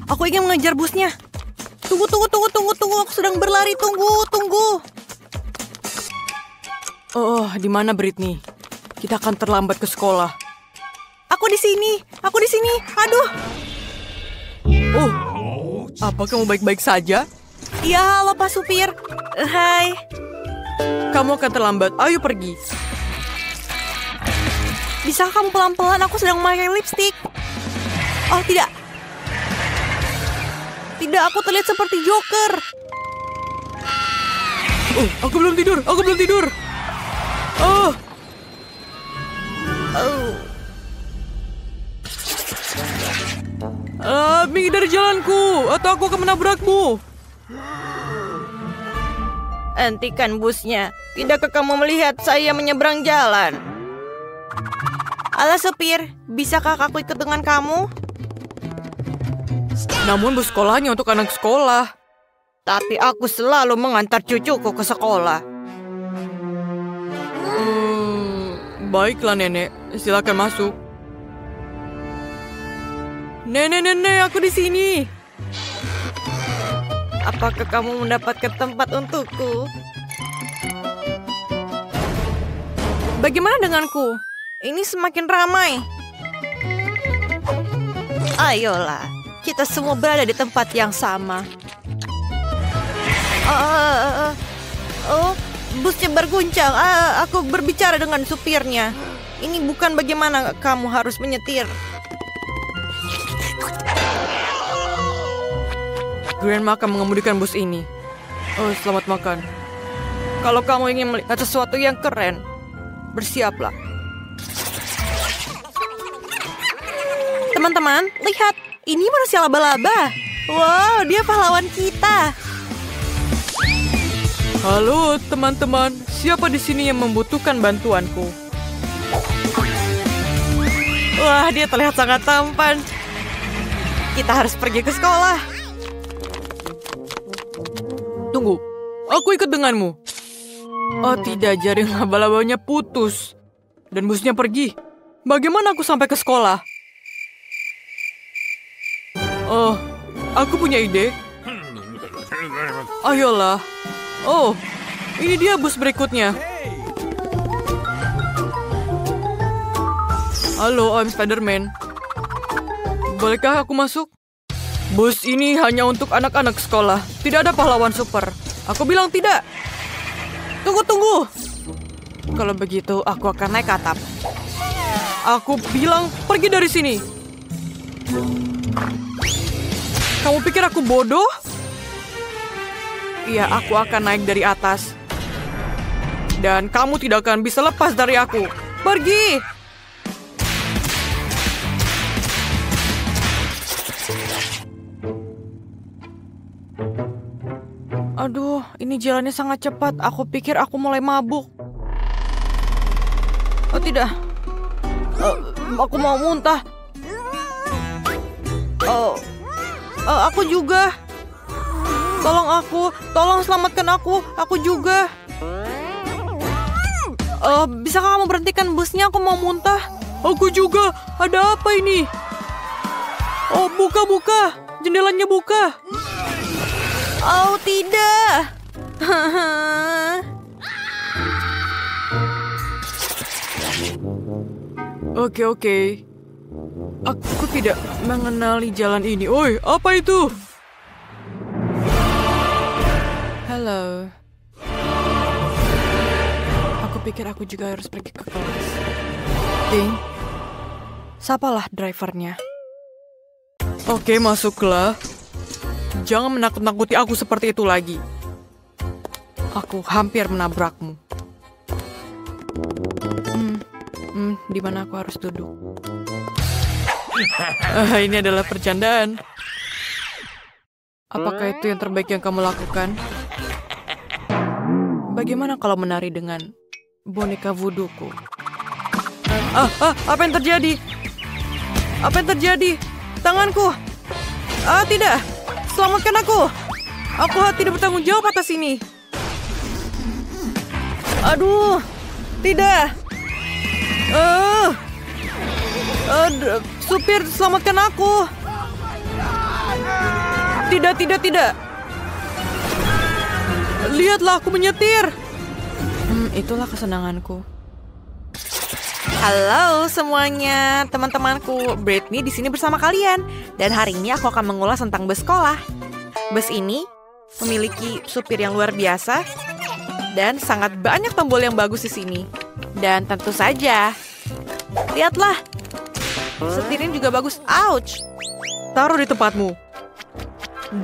Aku ingin mengejar busnya. Tunggu. Aku sedang berlari. Tunggu. Oh, di mana Britney? Kita akan terlambat ke sekolah. Aku di sini. Aduh. Oh, apa kamu baik-baik saja? Iya, halo Pak Supir. Hai. Kamu akan terlambat. Ayo pergi. Bisa kamu pelan-pelan? Aku sedang memakai lipstik. Oh, tidak. Tidak, aku terlihat seperti Joker. Oh, aku belum tidur. Oh. Minggir dari jalanku, atau aku akan menabrakmu. Hentikan busnya. Tidakkah kamu melihat saya menyeberang jalan? Alah supir, bisakah aku ikut dengan kamu? Namun bus sekolahnya untuk anak sekolah. Tapi aku selalu mengantar cucuku ke sekolah. Baiklah nenek, silakan masuk. Nenek, aku di sini. Apakah kamu mendapatkan tempat untukku? Bagaimana denganku? Ini semakin ramai. Ayolah, kita semua berada di tempat yang sama. Busnya berguncang. Aku berbicara dengan supirnya. Ini bukan bagaimana kamu harus menyetir. Grandma akan mengemudikan bus ini. Oh, selamat makan. Kalau kamu ingin melihat sesuatu yang keren, bersiaplah. Teman-teman, lihat. Ini manusia laba-laba. Wow, dia pahlawan kita. Halo, teman-teman. Siapa di sini yang membutuhkan bantuanku? Wah, dia terlihat sangat tampan. Kita harus pergi ke sekolah. Tunggu, aku ikut denganmu. Oh tidak, jaring laba-labanya putus. Dan busnya pergi. Bagaimana aku sampai ke sekolah? Oh, aku punya ide. Ayolah. Oh, ini dia bus berikutnya. Halo, I'm Spider-Man. Bolehkah aku masuk? Bus ini hanya untuk anak-anak sekolah. Tidak ada pahlawan super. Aku bilang tidak. Tunggu. Kalau begitu, aku akan naik ke atap. Aku bilang pergi dari sini. Kamu pikir aku bodoh? Iya, aku akan naik dari atas. Dan kamu tidak akan bisa lepas dari aku. Pergi! Aduh, ini jalannya sangat cepat. Aku pikir aku mulai mabuk. Oh tidak. Aku mau muntah. Aku juga. Tolong selamatkan aku juga. Bisakah kamu berhentikan busnya? Aku mau muntah. Aku juga. Ada apa ini? Oh, buka. Jendelanya buka. Oh, tidak. Oke. Aku tidak mengenali jalan ini. Oi, apa itu? Halo. Aku pikir aku juga harus pergi ke kelas. Ding. Sapalah drivernya. Oke, masuklah. Jangan menakut-nakuti aku seperti itu lagi. Aku hampir menabrakmu. Di mana aku harus duduk? Ini adalah percandaan. Apakah itu yang terbaik yang kamu lakukan? Bagaimana kalau menari dengan boneka voodoo-ku? Apa yang terjadi? Tanganku! Tidak! Selamatkan aku! Aku tidak bertanggung jawab atas ini. Aduh! Tidak! Supir, selamatkan aku! Tidak, tidak, tidak. Lihatlah, aku menyetir. Itulah kesenanganku. Halo semuanya, teman-temanku. Britney di sini bersama kalian. Dan hari ini aku akan mengulas tentang bus sekolah. Bus ini memiliki supir yang luar biasa dan sangat banyak tombol yang bagus di sini. Dan tentu saja, lihatlah, setirnya juga bagus. Ouch! Taruh di tempatmu.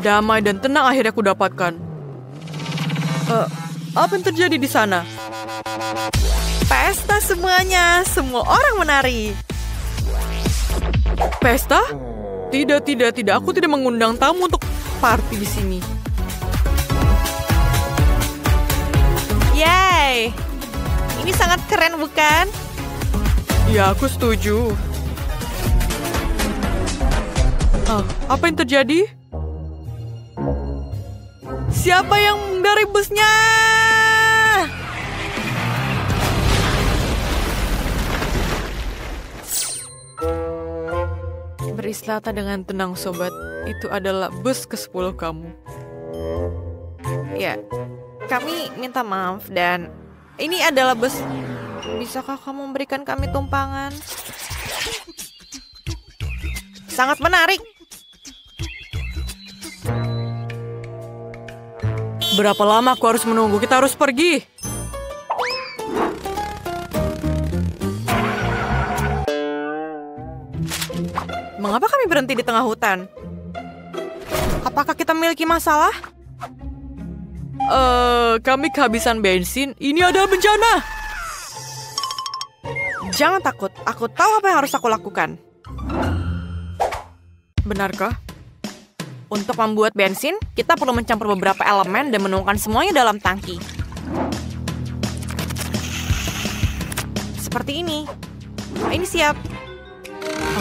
Damai dan tenang akhirnya aku dapatkan. Apa yang terjadi di sana? Pesta semuanya, semua orang menari. Pesta? Tidak, tidak, tidak. Aku tidak mengundang tamu untuk party di sini. Yay! Ini sangat keren, bukan? Ya, aku setuju. Apa yang terjadi? Siapa yang dari busnya? Beristirahat dengan tenang, sobat. Itu adalah bus ke-10 kamu. Ya, kami minta maaf dan ini adalah bus. Bisakah kamu memberikan kami tumpangan? Sangat menarik. Berapa lama aku harus menunggu? Kita harus pergi. Mengapa kami berhenti di tengah hutan? Apakah kita memiliki masalah? Kami kehabisan bensin. Ini ada bencana. Jangan takut, aku tahu apa yang harus aku lakukan. Benarkah? Untuk membuat bensin, kita perlu mencampur beberapa elemen dan menuangkan semuanya dalam tangki. Seperti ini. Ini siap.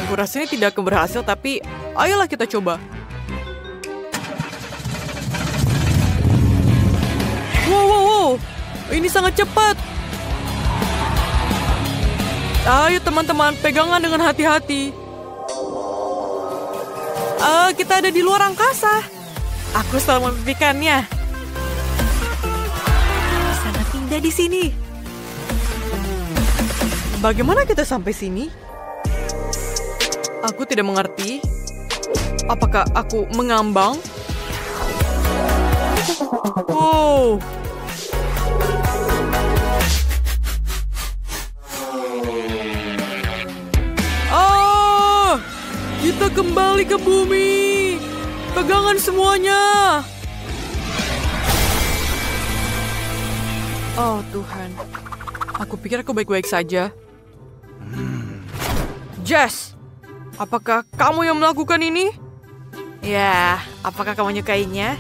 Aku rasa ini tidak akan berhasil, tapi ayolah kita coba. Wow. Ini sangat cepat. Ayo teman-teman, pegangan dengan hati-hati. Kita ada di luar angkasa. Aku selalu memimpikannya. Sangat indah di sini. Bagaimana kita sampai sini? Aku tidak mengerti. Apakah aku mengambang? Wow. Kita kembali ke bumi. Pegangan semuanya. Oh Tuhan. Aku pikir aku baik-baik saja. Jess, apakah kamu yang melakukan ini? Ya, apakah kamu menyukainya?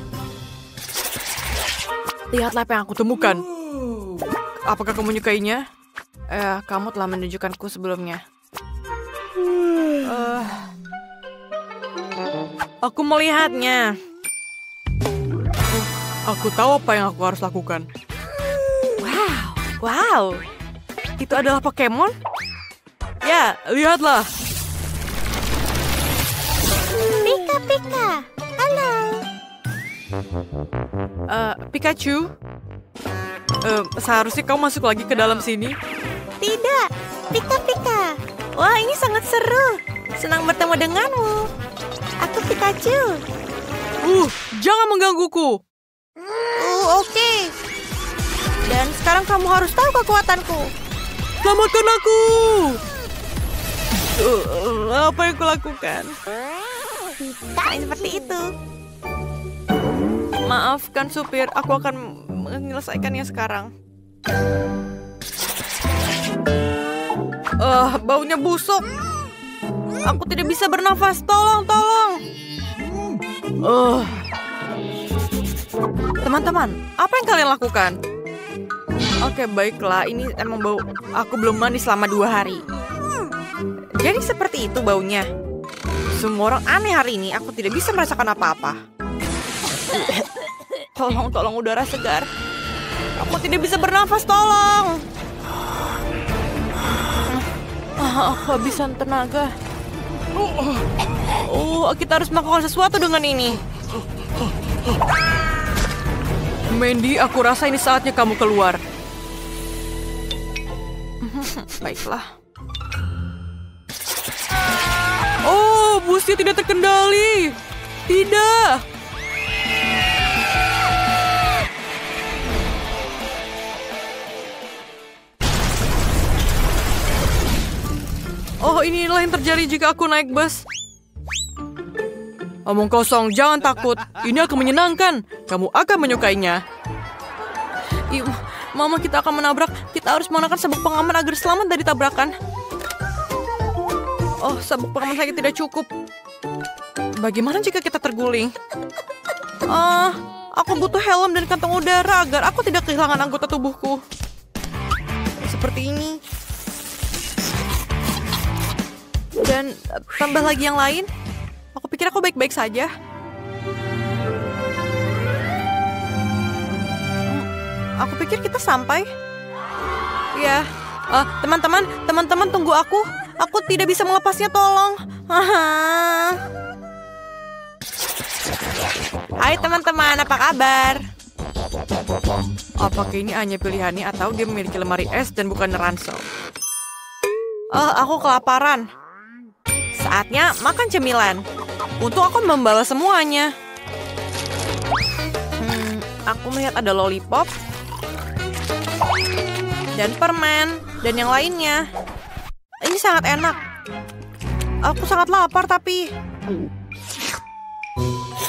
Lihatlah apa yang aku temukan. Apakah kamu menyukainya? Kamu telah menunjukkanku sebelumnya. Aku melihatnya. Aku tahu apa yang aku harus lakukan. Wow. Itu adalah Pokemon? Ya, lihatlah. Pika. Halo. Pikachu. Seharusnya kau masuk lagi ke dalam sini. Tidak. Pika. Wah, ini sangat seru. Senang bertemu denganmu. Aku Pikachu. Jangan menggangguku. Oke. Dan sekarang kamu harus tahu kekuatanku. Selamatkan aku. Apa yang kulakukan? Seperti itu. Maafkan supir, aku akan menyelesaikannya sekarang. Baunya busuk. Aku tidak bisa bernafas. Tolong. Teman-teman, apa yang kalian lakukan? Oke, baiklah. Ini emang bau. Aku belum mandi selama 2 hari. Jadi seperti itu baunya. Semua orang aneh hari ini. Aku tidak bisa merasakan apa-apa. Tolong udara segar. Aku tidak bisa bernafas, tolong. Aku kehabisan tenaga. Oh, kita harus melakukan sesuatu dengan ini. Mandy, aku rasa ini saatnya kamu keluar. Baiklah. Oh, busnya tidak terkendali. Tidak. Oh, inilah yang terjadi jika aku naik bus. Omong kosong, jangan takut. Ini akan menyenangkan. Kamu akan menyukainya. Mama, kita akan menabrak. Kita harus menggunakan sabuk pengaman agar selamat dari tabrakan. Oh, sabuk pengaman saya tidak cukup. Bagaimana jika kita terguling? Aku butuh helm dan kantong udara agar aku tidak kehilangan anggota tubuhku. Seperti ini. Dan tambah lagi yang lain. Aku pikir aku baik-baik saja. Aku pikir kita sampai. Ya, teman-teman tunggu aku. Aku tidak bisa melepasnya, tolong. Hai teman-teman, apa kabar? Apakah ini hanya pilihannya atau dia memiliki lemari es dan bukan ransel? Aku kelaparan. Saatnya makan cemilan. Untung aku membalas semuanya. Aku melihat ada lollipop. Dan permen. Dan yang lainnya. Ini sangat enak. Aku sangat lapar tapi...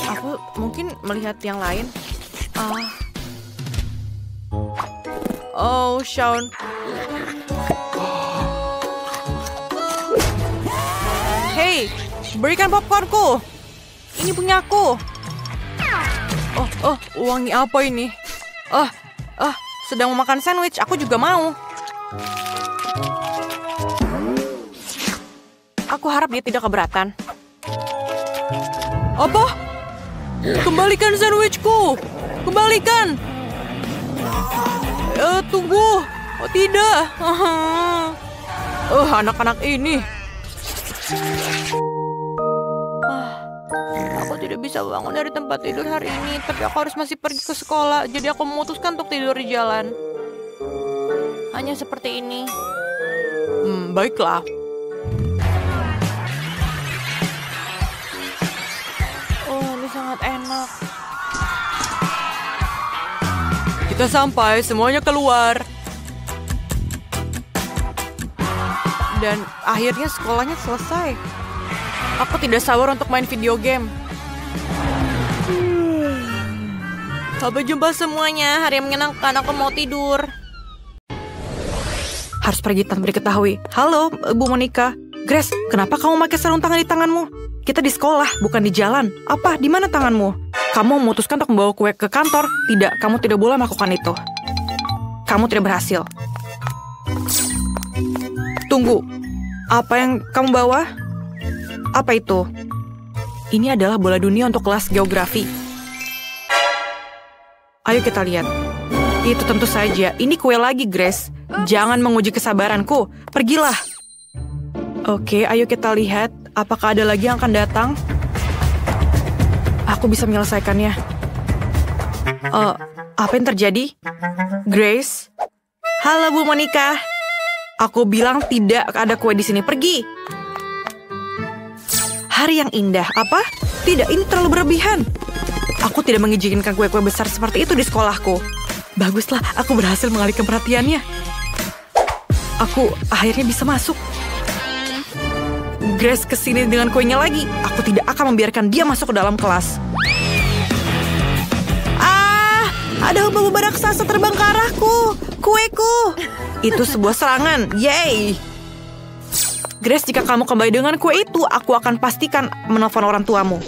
Aku mungkin melihat yang lain. Oh, Sean. Hey, berikan popcornku. Ini punyaku. Wangi apa ini? Sedang memakan sandwich. Aku juga mau. Aku harap dia tidak keberatan. Apa? Kembalikan sandwichku. Kembalikan. Tunggu. Oh, tidak. Anak-anak ini. Aku tidak bisa bangun dari tempat tidur hari ini, tapi aku harus masih pergi ke sekolah, jadi aku memutuskan untuk tidur di jalan. Hanya seperti ini. Baiklah. Oh, ini sangat enak. Kita sampai, semuanya keluar. Dan akhirnya sekolahnya selesai. Aku tidak sabar untuk main video game. Sampai jumpa semuanya. Hari yang menyenangkan. Aku mau tidur. Harus pergi tanpa diketahui. Halo, Bu Monica. Grace, kenapa kamu pakai sarung tangan di tanganmu? Kita di sekolah, bukan di jalan. Apa? Di mana tanganmu? Kamu memutuskan untuk membawa kue ke kantor? Tidak, kamu tidak boleh melakukan itu. Kamu tidak berhasil. Tunggu. Apa yang kamu bawa? Apa itu? Ini adalah bola dunia untuk kelas geografi. Ayo kita lihat. Itu tentu saja. Ini kue lagi, Grace. Jangan menguji kesabaranku. Pergilah. Oke, ayo kita lihat. Apakah ada lagi yang akan datang? Aku bisa menyelesaikannya. Apa yang terjadi? Grace? Halo, Bu Monica. Aku bilang tidak ada kue di sini. Pergi. Hari yang indah. Apa? Tidak, ini terlalu berlebihan. Aku tidak mengizinkan kue-kue besar seperti itu di sekolahku. Baguslah, aku berhasil mengalihkan perhatiannya. Aku akhirnya bisa masuk. Grace kesini dengan kuenya lagi. Aku tidak akan membiarkan dia masuk ke dalam kelas. Ada hubungan raksasa terbang ke arahku. Kueku. Itu sebuah serangan. Yeay. Grace, jika kamu kembali dengan kue itu, aku akan pastikan menelpon orang tuamu.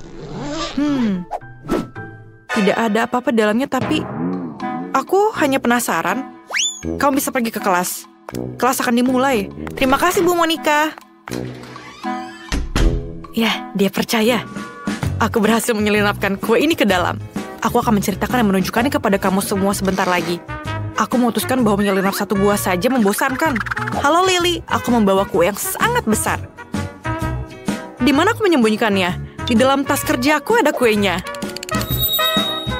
Tidak ada apa-apa dalamnya, tapi aku hanya penasaran. Kamu bisa pergi ke kelas. Kelas akan dimulai. Terima kasih, Bu Monica. Ya, dia percaya. Aku berhasil menyelinapkan kue ini ke dalam. Aku akan menceritakan dan menunjukkannya kepada kamu semua sebentar lagi. Aku memutuskan bahwa menyelinap satu buah saja membosankan. Halo Lily, aku membawa kue yang sangat besar. Di mana aku menyembunyikannya? Di dalam tas kerjaku ada kuenya.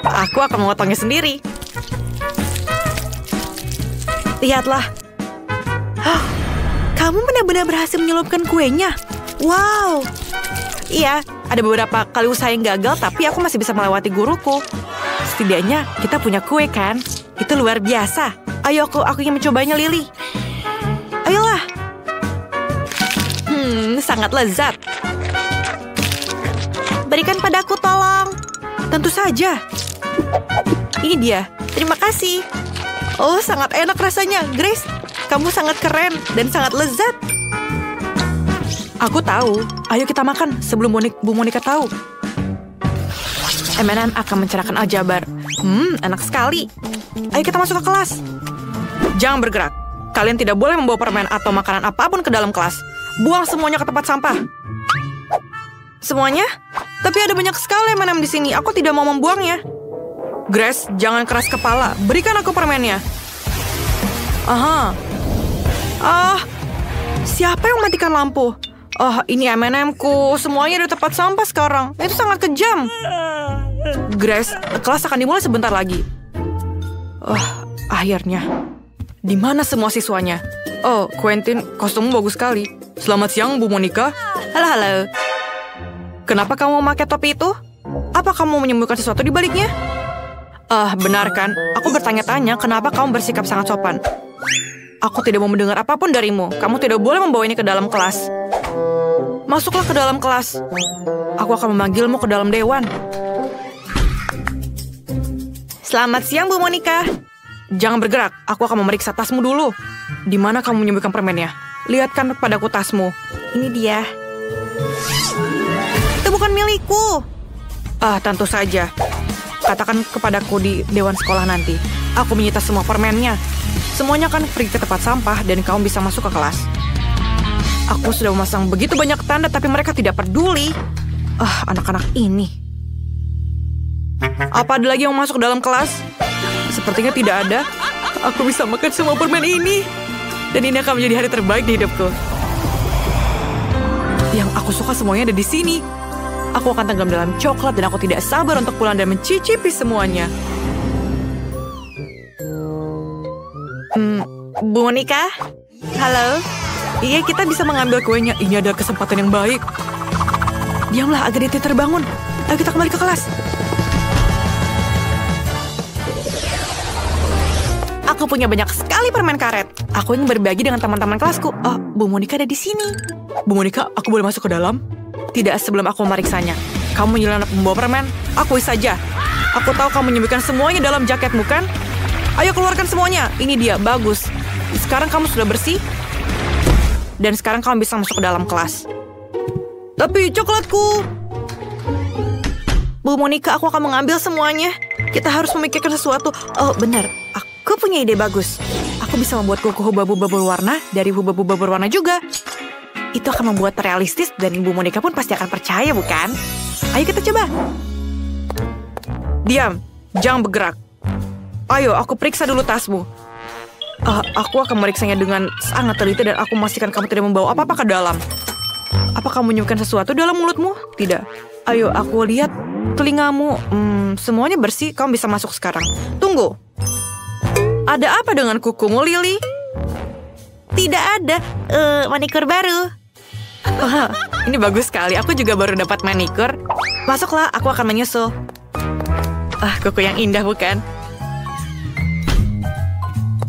Aku akan memotongnya sendiri. Lihatlah. Kamu benar-benar berhasil menyelupkan kuenya. Wow. Iya, ada beberapa kali usaha yang gagal, tapi aku masih bisa melewati guruku. Setidaknya kita punya kue kan? Itu luar biasa. Ayo, aku ingin mencobanya, Lily. Ayolah. Sangat lezat. Berikan padaku, tolong. Tentu saja. Ini dia. Terima kasih. Oh, sangat enak rasanya. Grace, kamu sangat keren dan sangat lezat. Aku tahu. Ayo kita makan sebelum Bu Monica tahu. M&M akan mencerahkan aljabar. Enak sekali. Ayo kita masuk ke kelas. Jangan bergerak. Kalian tidak boleh membawa permen atau makanan apapun ke dalam kelas. Buang semuanya ke tempat sampah. Semuanya? Tapi ada banyak sekali M&M di sini. Aku tidak mau membuangnya. Grace, jangan keras kepala. Berikan aku permennya. Siapa yang mematikan lampu? Ini M&M-ku. Semuanya di tempat sampah sekarang. Itu sangat kejam. Grace, kelas akan dimulai sebentar lagi. Akhirnya. Di mana semua siswanya? Oh, Quentin, kostummu bagus sekali. Selamat siang, Bu Monica. Halo. Kenapa kamu memakai topi itu? Apa kamu menyembunyikan sesuatu di baliknya? Benar kan? Aku bertanya-tanya kenapa kamu bersikap sangat sopan. Aku tidak mau mendengar apapun darimu. Kamu tidak boleh membawa ini ke dalam kelas. Masuklah ke dalam kelas. Aku akan memanggilmu ke dalam dewan. Selamat siang, Bu Monica. Jangan bergerak. Aku akan memeriksa tasmu dulu. Di mana kamu menyembunyikan permennya? Lihatkan padaku tasmu. Ini dia. Itu bukan milikku. Tentu saja. Katakan kepadaku di dewan sekolah nanti. Aku menyita semua permennya. Semuanya akan pergi ke tempat sampah dan kamu bisa masuk ke kelas. Aku sudah memasang begitu banyak tanda tapi mereka tidak peduli. Anak-anak ini. Apa ada lagi yang masuk ke dalam kelas? Sepertinya tidak ada. Aku bisa makan semua permen ini. Dan ini akan menjadi hari terbaik di hidupku. Yang aku suka semuanya ada di sini. Aku akan tenggelam dalam coklat dan aku tidak sabar untuk pulang dan mencicipi semuanya. Bu Monica? Halo? Iya, kita bisa mengambil kuenya. Ini adalah kesempatan yang baik. Diamlah agar dia terbangun. Ayo kita kembali ke kelas. Aku punya banyak sekali permen karet. Aku ingin berbagi dengan teman-teman kelasku. Bu Monica ada di sini. Bu Monica, aku boleh masuk ke dalam? Tidak sebelum aku memeriksanya. Kamu nyelonap membawa permen? Akui saja. Aku tahu kamu menyembunyikan semuanya dalam jaketmu, kan? Ayo keluarkan semuanya. Ini dia, bagus. Sekarang kamu sudah bersih. Dan sekarang kamu bisa masuk ke dalam kelas. Tapi coklatku. Bu Monica, aku akan mengambil semuanya. Kita harus memikirkan sesuatu. Benar. Aku punya ide bagus. Aku bisa membuat kuku hubab-hubab berwarna dari hubab-hubab berwarna juga. Itu akan membuat realistis dan Bu Monica pun pasti akan percaya, bukan? Ayo kita coba. Diam. Jangan bergerak. Ayo, aku periksa dulu tasmu. Aku akan meriksanya dengan sangat teliti dan aku memastikan kamu tidak membawa apa-apa ke dalam. Apa kamu menyimpan sesuatu dalam mulutmu? Tidak. Ayo, aku lihat telingamu. Semuanya bersih, kamu bisa masuk sekarang. Tunggu. Ada apa dengan kukumu, Lily? Tidak ada. Manikur baru. Ini bagus sekali. Aku juga baru dapat manikur. Masuklah, aku akan menyusul. Kuku yang indah, bukan?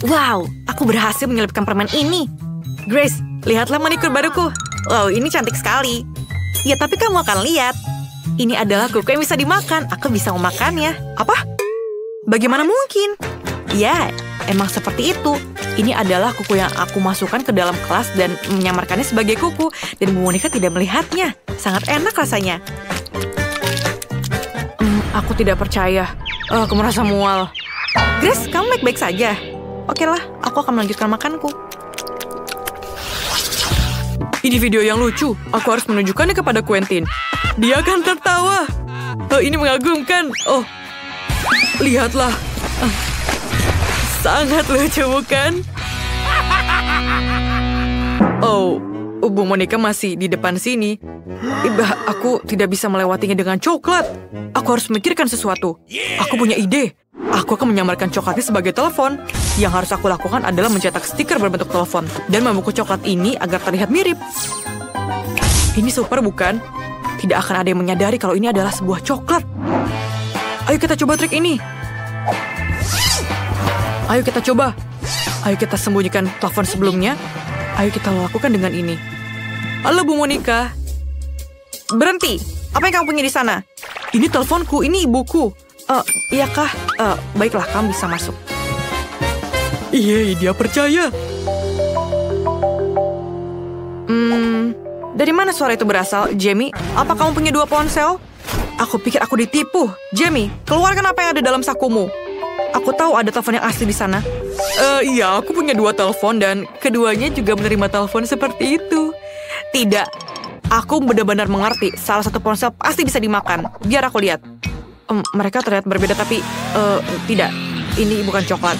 Wow, aku berhasil menyelipkan permen ini. Grace, lihatlah manikur baruku. Wow, ini cantik sekali. Ya, tapi kamu akan lihat. Ini adalah kuku yang bisa dimakan. Aku bisa memakannya. Apa? Bagaimana mungkin? Ya, emang seperti itu. Ini adalah kuku yang aku masukkan ke dalam kelas dan menyamarkannya sebagai kuku. Dan Bu Monica tidak melihatnya. Sangat enak rasanya. Aku tidak percaya. Aku merasa mual. Grace, kamu baik-baik saja? Oke lah, aku akan melanjutkan makanku. Ini video yang lucu. Aku harus menunjukkannya kepada Quentin. Dia akan tertawa. Ini mengagumkan. Lihatlah. Sangat lucu, bukan? Bu Monica masih di depan sini. Aku tidak bisa melewatinya dengan coklat. Aku harus memikirkan sesuatu. Aku punya ide. Aku akan menyamarkan coklatnya sebagai telepon. Yang harus aku lakukan adalah mencetak stiker berbentuk telepon dan membungkus coklat ini agar terlihat mirip. Ini super, bukan? Tidak akan ada yang menyadari kalau ini adalah sebuah coklat. Ayo kita coba trik ini. Ayo kita coba. Ayo kita sembunyikan telepon sebelumnya. Ayo kita lakukan dengan ini. Halo Bu Monica. Berhenti. Apa yang kamu punya di sana? Ini teleponku, ini ibuku. Iya kah? Baiklah, kamu bisa masuk. Iya, dia percaya. Dari mana suara itu berasal, Jamie? Apa kamu punya 2 ponsel? Aku pikir aku ditipu. Jamie, keluarkan apa yang ada dalam sakumu. Aku tahu ada telepon yang asli di sana. Iya, aku punya 2 telepon dan keduanya juga menerima telepon seperti itu. Tidak. Aku benar-benar mengerti. Salah satu ponsel pasti bisa dimakan. Biar aku lihat. Mereka terlihat berbeda, tapi tidak. Ini bukan coklat.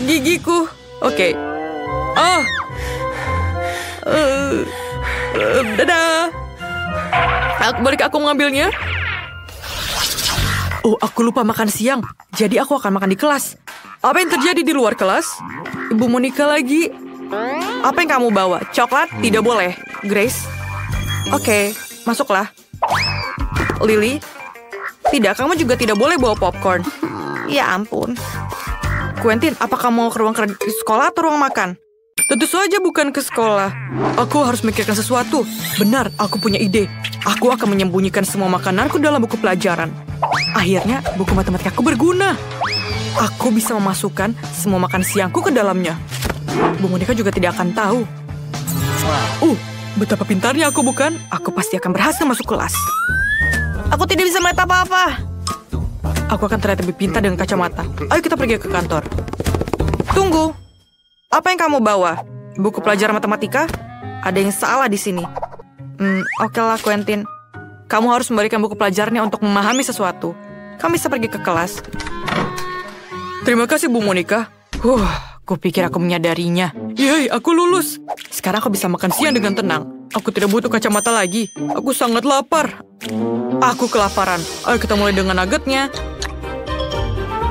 Gigiku. Oke. Dadah. Bolehkah aku mengambilnya? Aku lupa makan siang. Jadi aku akan makan di kelas. Apa yang terjadi di luar kelas? Ibu Monica lagi. Apa yang kamu bawa? Coklat? Tidak boleh. Grace? Oke, masuklah. Lily? Tidak, kamu juga tidak boleh bawa popcorn. Ya ampun. Quentin, apa kamu mau ke ruang sekolah atau ruang makan? Tentu saja bukan ke sekolah. Aku harus memikirkan sesuatu. Benar, aku punya ide. Aku akan menyembunyikan semua makananku dalam buku pelajaran. Akhirnya, buku matematikaku berguna. Aku bisa memasukkan semua makan siangku ke dalamnya. Bu Monica juga tidak akan tahu. Betapa pintarnya aku, bukan? Aku pasti akan berhasil masuk kelas. Aku tidak bisa melihat apa-apa. Aku akan terlihat lebih pintar dengan kacamata. Ayo kita pergi ke kantor. Tunggu. Apa yang kamu bawa? Buku pelajaran matematika? Ada yang salah di sini. Oke lah, Quentin. Kamu harus memberikan buku pelajarannya untuk memahami sesuatu. Kamu bisa pergi ke kelas. Terima kasih, Bu Monica. Kupikir aku menyadarinya. Yeay, aku lulus. Sekarang aku bisa makan siang dengan tenang. Aku tidak butuh kacamata lagi. Aku sangat lapar. Aku kelaparan. Ayo kita mulai dengan nuggetnya.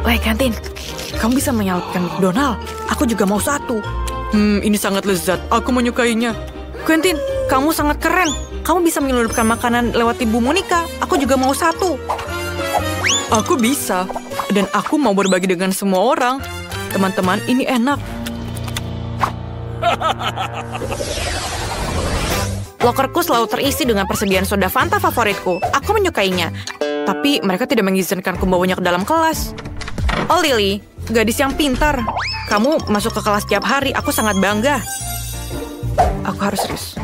Woi, Quentin. Kamu bisa menyalakan McDonald. Aku juga mau 1. Ini sangat lezat. Aku menyukainya. Quentin, kamu sangat keren. Kamu bisa menyelundupkan makanan lewat Ibu Monica. Aku juga mau 1. Aku bisa. Dan aku mau berbagi dengan semua orang. Teman-teman, ini enak. Lokerku selalu terisi dengan persediaan soda Fanta favoritku. Aku menyukainya. Tapi mereka tidak mengizinkanku membawanya ke dalam kelas. Oh, Lily, gadis yang pintar. Kamu masuk ke kelas tiap hari. Aku sangat bangga. Aku harus serius.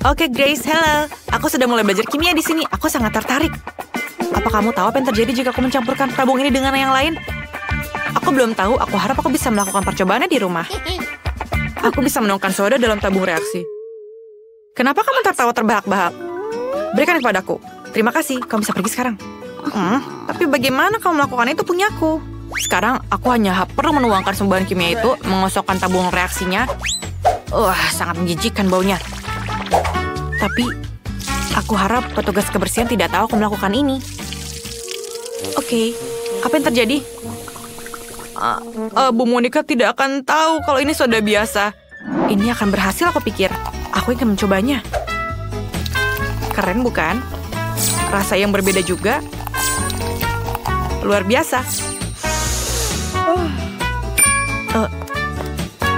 Oke, Grace, hello. Aku sudah mulai belajar kimia di sini. Aku sangat tertarik. Apa kamu tahu apa yang terjadi jika aku mencampurkan tabung ini dengan yang lain? Aku belum tahu. Aku harap aku bisa melakukan percobaannya di rumah. Aku bisa menuangkan soda dalam tabung reaksi. Kenapa kamu tertawa terbahak-bahak? Berikan kepadaku. Terima kasih. Kamu bisa pergi sekarang. Tapi bagaimana kamu melakukan itu punyaku? Sekarang aku hanya perlu menuangkan sembuhan kimia itu, mengosokkan tabung reaksinya. Sangat menjijikkan baunya. Tapi aku harap petugas kebersihan tidak tahu aku melakukan ini. Oke, apa yang terjadi? Bu Monica tidak akan tahu kalau ini soda biasa. Ini akan berhasil, aku pikir. Aku ingin mencobanya. Keren, bukan? Rasa yang berbeda juga. Luar biasa.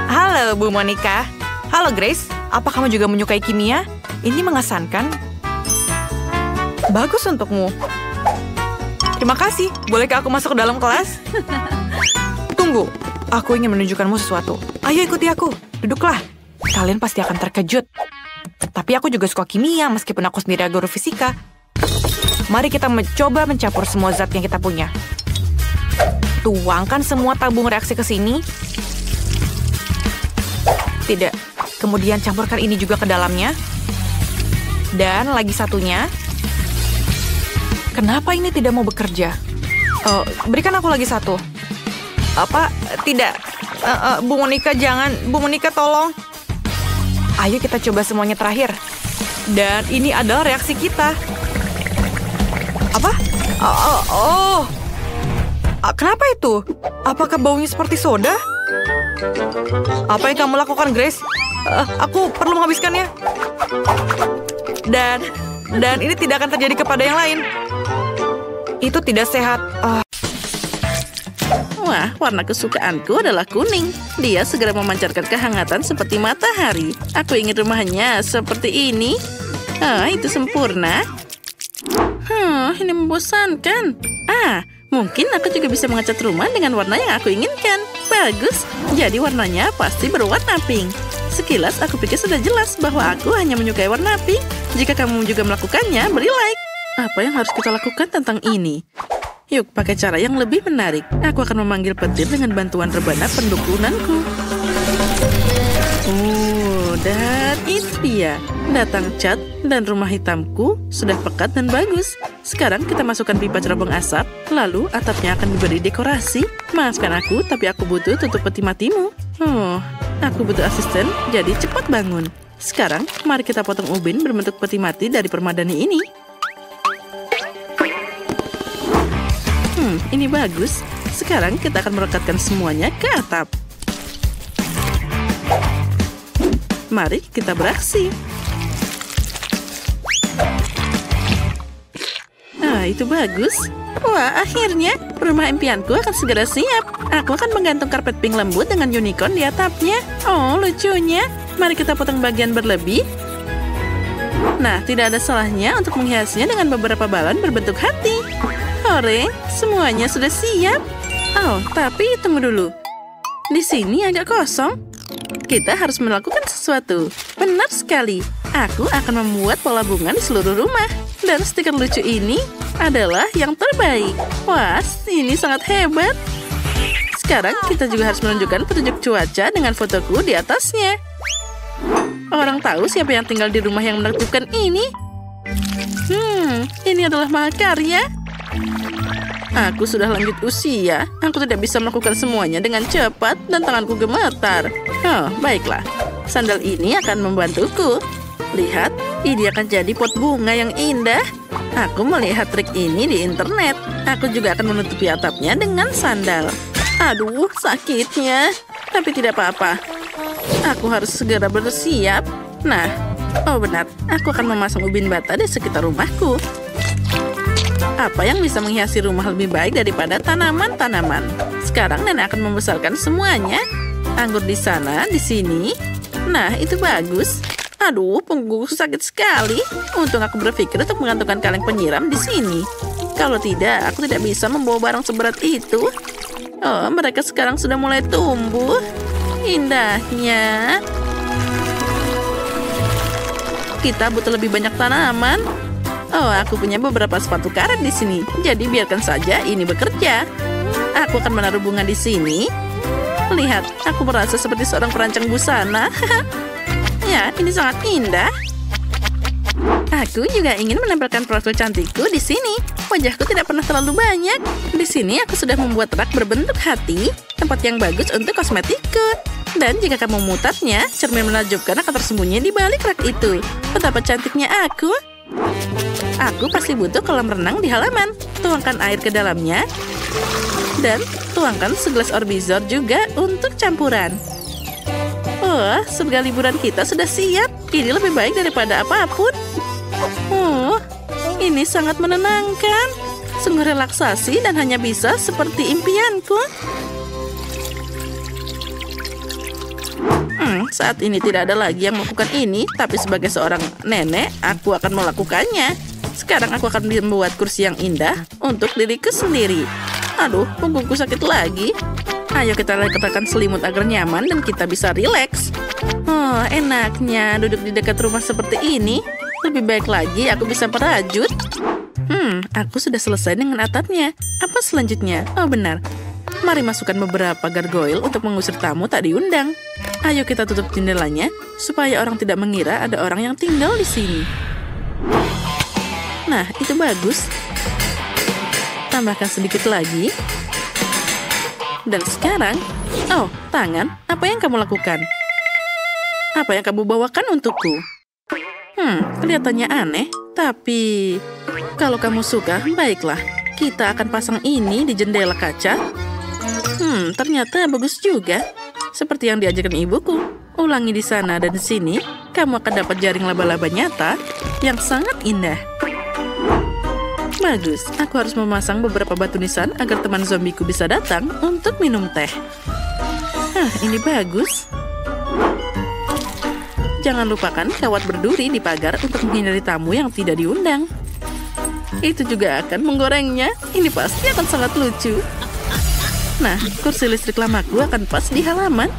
Halo, Bu Monica. Halo, Grace. Apa kamu juga menyukai kimia? Ini mengesankan. Bagus untukmu. Terima kasih. Bolehkah aku masuk ke dalam kelas? Tunggu. Aku ingin menunjukkanmu sesuatu. Ayo ikuti aku. Duduklah. Kalian pasti akan terkejut. Tapi aku juga suka kimia meskipun aku sendiri guru fisika. Mari kita mencoba mencampur semua zat yang kita punya. Tuangkan semua tabung reaksi ke sini. Tidak. Kemudian campurkan ini juga ke dalamnya. Dan lagi satunya. Kenapa ini tidak mau bekerja? Berikan aku lagi 1. Apa? Tidak. Bu Monica, jangan. Bu Monica, tolong. Ayo kita coba semuanya terakhir. Dan ini adalah reaksi kita. Apa? Kenapa itu? Apakah baunya seperti soda? Apa yang kamu lakukan, Grace? Aku perlu menghabiskannya. Dan ini tidak akan terjadi kepada yang lain. Itu tidak sehat. Wah, warna kesukaanku adalah kuning. Dia segera memancarkan kehangatan seperti matahari. Aku ingin rumahnya seperti ini. Itu sempurna. Ini membosankan. Mungkin aku juga bisa mengecat rumah dengan warna yang aku inginkan. Bagus, jadi warnanya pasti berwarna pink. Sekilas aku pikir sudah jelas bahwa aku hanya menyukai warna pink. Jika kamu juga melakukannya, beri like. Apa yang harus kita lakukan tentang ini? Yuk, pakai cara yang lebih menarik. Aku akan memanggil petir dengan bantuan rebana pendukunanku. Dan itu dia. Datang cat dan rumah hitamku sudah pekat dan bagus. Sekarang kita masukkan pipa cerobong asap, lalu atapnya akan diberi dekorasi. Maafkan aku, tapi aku butuh tutup peti matimu. Aku butuh asisten, jadi cepat bangun. Sekarang, mari kita potong ubin berbentuk peti mati dari permadani ini. Ini bagus. Sekarang kita akan merekatkan semuanya ke atap. Mari kita beraksi. Itu bagus. Wah, akhirnya rumah impianku akan segera siap. Aku akan menggantung karpet pink lembut dengan unicorn di atapnya. Lucunya. Mari kita potong bagian berlebih. Nah, tidak ada salahnya untuk menghiasnya dengan beberapa balon berbentuk hati. Hore, semuanya sudah siap. Tapi tunggu dulu. Di sini agak kosong. Kita harus melakukan sesuatu. Benar sekali. Aku akan membuat pola bunga di seluruh rumah. Dan stiker lucu ini adalah yang terbaik. Wah, ini sangat hebat. Sekarang kita juga harus menunjukkan petunjuk cuaca dengan fotoku di atasnya. Orang tahu siapa yang tinggal di rumah yang menakjubkan ini. Ini adalah mahakarya. Aku sudah lanjut usia. Aku tidak bisa melakukan semuanya dengan cepat dan tanganku gemetar. Baiklah. Sandal ini akan membantuku. Lihat, ini akan jadi pot bunga yang indah. Aku melihat trik ini di internet. Aku juga akan menutupi atapnya dengan sandal. Aduh, sakitnya. Tapi tidak apa-apa. Aku harus segera bersiap. Nah, benar. Aku akan memasang ubin bata di sekitar rumahku. Apa yang bisa menghiasi rumah lebih baik daripada tanaman-tanaman? Sekarang nenek akan membesarkan semuanya. Anggur di sana, di sini. Nah, itu bagus. Aduh, punggungku sakit sekali. Untung aku berpikir untuk menggantungkan kaleng penyiram di sini. Kalau tidak, aku tidak bisa membawa barang seberat itu. Mereka sekarang sudah mulai tumbuh. Indahnya. Kita butuh lebih banyak tanaman. Aku punya beberapa sepatu karet di sini. Jadi biarkan saja ini bekerja. Aku akan menaruh bunga di sini. Lihat, aku merasa seperti seorang perancang busana. Ya, ini sangat indah. Aku juga ingin menempelkan profil cantikku di sini. Wajahku tidak pernah terlalu banyak. Di sini aku sudah membuat rak berbentuk hati, tempat yang bagus untuk kosmetikku. Dan jika kamu memutarnya, cermin menakjubkan akan tersembunyi di balik rak itu. Betapa cantiknya aku. Aku pasti butuh kolam renang di halaman. Tuangkan air ke dalamnya. Dan tuangkan segelas orbizor juga untuk campuran. Surga liburan kita sudah siap. Ini lebih baik daripada apapun. Ini sangat menenangkan. Sungguh relaksasi dan hanya bisa seperti impianku. Saat ini tidak ada lagi yang melakukan ini, tapi sebagai seorang nenek, aku akan melakukannya. Sekarang aku akan membuat kursi yang indah untuk diriku sendiri. Aduh, punggungku sakit lagi. Ayo kita letakkan selimut agar nyaman dan kita bisa rileks. Enaknya duduk di dekat rumah seperti ini. Lebih baik lagi aku bisa merajut. Aku sudah selesai dengan atapnya. Apa selanjutnya? Benar. Mari masukkan beberapa gargoyle untuk mengusir tamu tak diundang. Ayo kita tutup jendelanya supaya orang tidak mengira ada orang yang tinggal di sini. Nah, itu bagus. Tambahkan sedikit lagi. Dan sekarang, tangan, apa yang kamu lakukan? Apa yang kamu bawakan untukku? Kelihatannya aneh, tapi kalau kamu suka, baiklah. Kita akan pasang ini di jendela kaca. Ternyata bagus juga. Seperti yang diajarkan ibuku. Ulangi di sana dan di sini, kamu akan dapat jaring laba-laba nyata yang sangat indah. Bagus, aku harus memasang beberapa batu nisan agar teman zombiku bisa datang untuk minum teh. Ini bagus. Jangan lupakan kawat berduri di pagar untuk menghindari tamu yang tidak diundang. Itu juga akan menggorengnya. Ini pasti akan sangat lucu. Nah, kursi listrik lamaku akan pas di halaman.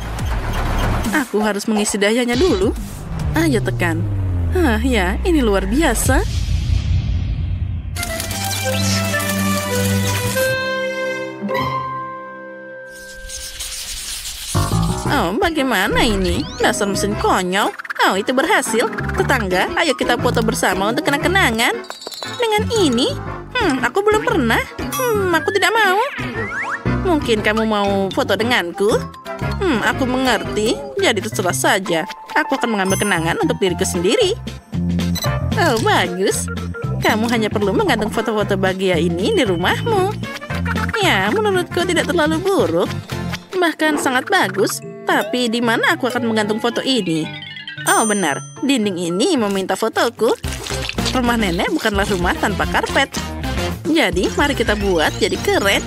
Aku harus mengisi dayanya dulu. Ayo tekan. Ya, ini luar biasa. Bagaimana ini? Dasar mesin konyol. Itu berhasil. Tetangga, ayo kita foto bersama untuk kenang-kenangan. Dengan ini? Aku belum pernah. Aku tidak mau. Mungkin kamu mau foto denganku? Aku mengerti. Jadi terserah saja. Aku akan mengambil kenangan untuk diriku sendiri. Bagus. Kamu hanya perlu menggantung foto-foto bahagia ini di rumahmu. Ya, menurutku tidak terlalu buruk. Bahkan sangat bagus. Tapi di mana aku akan menggantung foto ini? Benar. Dinding ini meminta fotoku. Rumah nenek bukanlah rumah tanpa karpet. Jadi, mari kita buat jadi keren.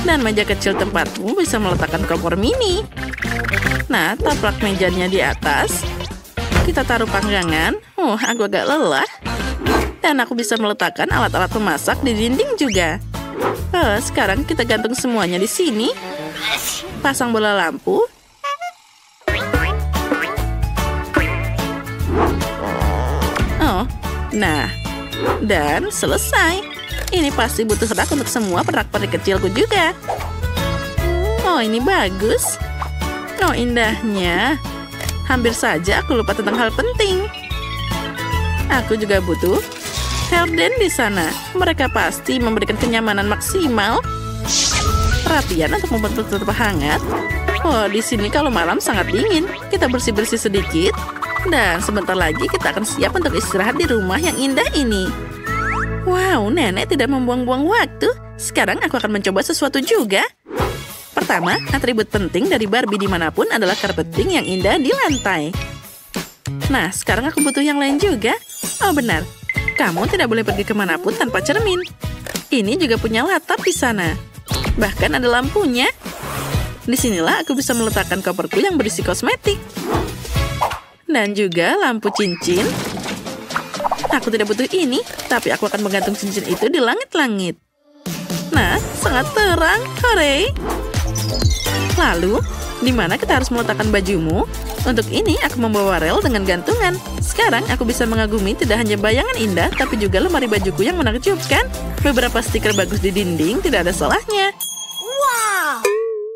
Dan meja kecil tempatmu bisa meletakkan kompor mini. Nah, taplak mejanya di atas. Kita taruh panggangan. Aku agak lelah. Dan aku bisa meletakkan alat-alat memasak di dinding juga. Sekarang kita gantung semuanya di sini. Pasang bola lampu. Nah, dan selesai. Ini pasti butuh rak untuk semua pernak-pernik kecilku juga. Ini bagus. Indahnya. Hampir saja aku lupa tentang hal penting. Aku juga butuh horden di sana. Mereka pasti memberikan kenyamanan maksimal. Perhatian untuk membantu tetap hangat. Di sini kalau malam sangat dingin. Kita bersih-bersih sedikit. Dan sebentar lagi kita akan siap untuk istirahat di rumah yang indah ini. Wow, nenek tidak membuang-buang waktu. Sekarang aku akan mencoba sesuatu juga. Pertama, atribut penting dari Barbie dimanapun adalah carpeting yang indah di lantai. Nah, sekarang aku butuh yang lain juga. Benar. Kamu tidak boleh pergi kemanapun tanpa cermin. Ini juga punya latap di sana. Bahkan ada lampunya. Disinilah aku bisa meletakkan koperku yang berisi kosmetik. Dan juga lampu cincin. Aku tidak butuh ini, tapi aku akan menggantung cincin itu di langit-langit. Nah, sangat terang. Hore! Lalu, di mana kita harus meletakkan bajumu? Untuk ini, aku membawa rel dengan gantungan. Sekarang, aku bisa mengagumi tidak hanya bayangan indah, tapi juga lemari bajuku yang menakjubkan. Beberapa stiker bagus di dinding, tidak ada salahnya.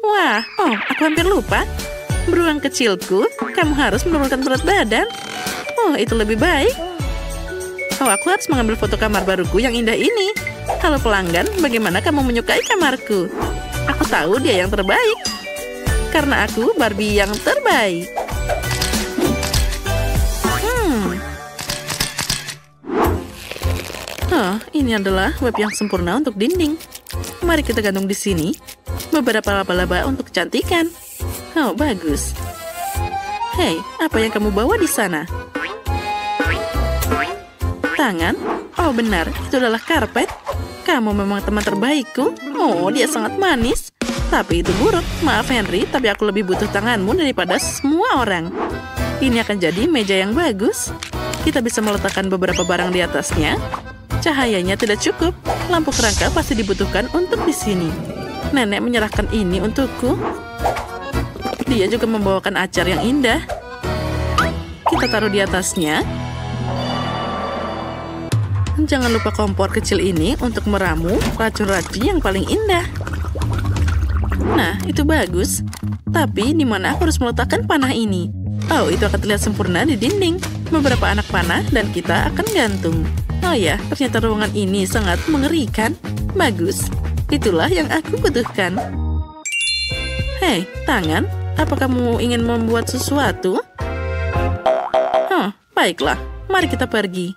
Wah, aku hampir lupa. Beruang kecilku, kamu harus menurunkan berat badan. Itu lebih baik. Aku harus mengambil foto kamar baruku yang indah ini. Halo pelanggan, bagaimana kamu menyukai kamarku? Aku tahu dia yang terbaik. Karena aku Barbie yang terbaik. Ini adalah web yang sempurna untuk dinding. Mari kita gantung di sini. Beberapa laba-laba untuk kecantikan. Bagus. Hei, apa yang kamu bawa di sana? Tangan? Benar, itu adalah karpet. Kamu memang teman terbaikku. Dia sangat manis. Tapi itu buruk. Maaf Henry, tapi aku lebih butuh tanganmu daripada semua orang. Ini akan jadi meja yang bagus. Kita bisa meletakkan beberapa barang di atasnya. Cahayanya tidak cukup. Lampu kerangka pasti dibutuhkan untuk di sini. Nenek menyerahkan ini untukku. Dia juga membawakan acar yang indah. Kita taruh di atasnya. Jangan lupa kompor kecil ini untuk meramu racun-racun yang paling indah. Nah, itu bagus. Tapi di mana aku harus meletakkan panah ini? Itu akan terlihat sempurna di dinding. Beberapa anak panah dan kita akan gantung. Ya, ternyata ruangan ini sangat mengerikan. Bagus. Itulah yang aku butuhkan. Hei, tangan. Apa kamu ingin membuat sesuatu? Baiklah. Mari kita pergi.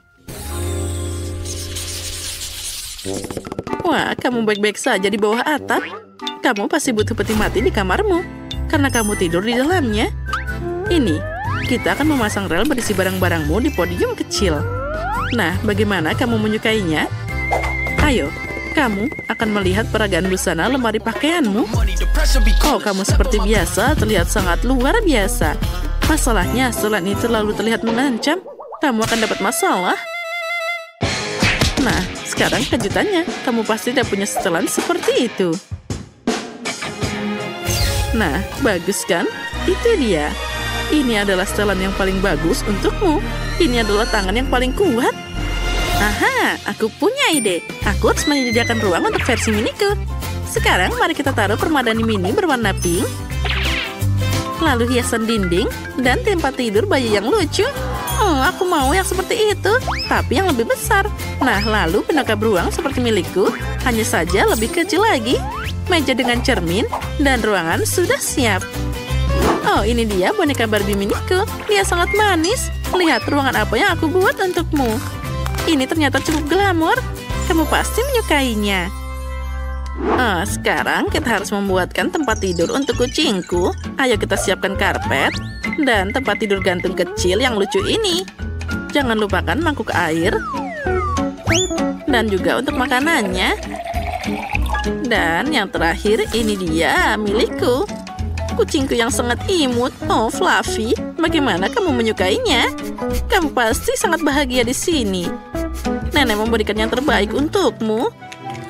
Wah, kamu baik-baik saja di bawah atap. Kamu pasti butuh peti mati di kamarmu, karena kamu tidur di dalamnya. Ini, kita akan memasang rel berisi barang-barangmu di podium kecil. Nah, bagaimana kamu menyukainya? Ayo, kamu akan melihat peragaan busana lemari pakaianmu. Oh, kamu seperti biasa terlihat sangat luar biasa. Masalahnya, setelan ini terlalu terlihat mengancam. Kamu akan dapat masalah. Nah, sekarang kejutannya, kamu pasti tidak punya setelan seperti itu. Nah, bagus kan? Itu dia. Ini adalah setelan yang paling bagus untukmu. Ini adalah tangan yang paling kuat. Aha, aku punya ide. Aku harus menyediakan ruang untuk versi miniku. Sekarang mari kita taruh permadani mini berwarna pink, lalu hiasan dinding, dan tempat tidur bayi yang lucu. Oh, aku mau yang seperti itu, tapi yang lebih besar. Nah, lalu boneka beruang seperti milikku, hanya saja lebih kecil lagi. Meja dengan cermin, dan ruangan sudah siap. Oh, ini dia boneka Barbie miniku. Dia sangat manis. Lihat ruangan apa yang aku buat untukmu. Ini ternyata cukup glamor. Kamu pasti menyukainya. Oh, sekarang kita harus membuatkan tempat tidur untuk kucingku. Ayo kita siapkan karpet dan tempat tidur gantung kecil yang lucu ini. Jangan lupakan mangkuk air. Dan juga untuk makanannya. Dan yang terakhir, ini dia milikku. Kucingku yang sangat imut. Oh, Fluffy, bagaimana kamu menyukainya? Kamu pasti sangat bahagia di sini. Nenek memberikan yang terbaik untukmu.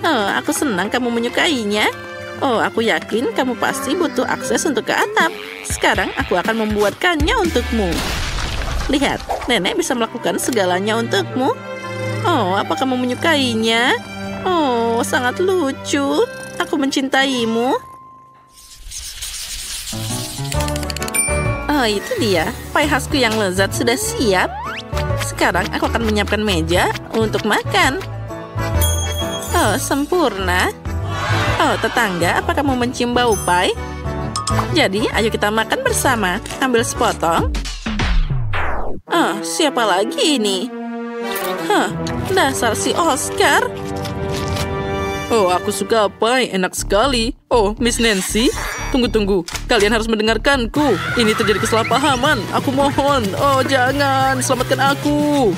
Oh, aku senang kamu menyukainya. Oh, aku yakin kamu pasti butuh akses untuk ke atap. Sekarang aku akan membuatkannya untukmu. Lihat, nenek bisa melakukan segalanya untukmu. Oh, apa kamu menyukainya? Oh, sangat lucu. Aku mencintaimu. Oh, itu dia. Pai khasku yang lezat sudah siap. Sekarang aku akan menyiapkan meja untuk makan. Oh, sempurna. Oh, tetangga, apa kamu mencium bau pai? Jadi, ayo kita makan bersama. Ambil sepotong. Oh, siapa lagi ini? Hah, dasar si Oscar. Oh, aku suka pai, enak sekali. Oh, Miss Nancy, tunggu. Kalian harus mendengarkanku. Ini terjadi kesalahpahaman. Aku mohon. Oh, jangan. Selamatkan aku.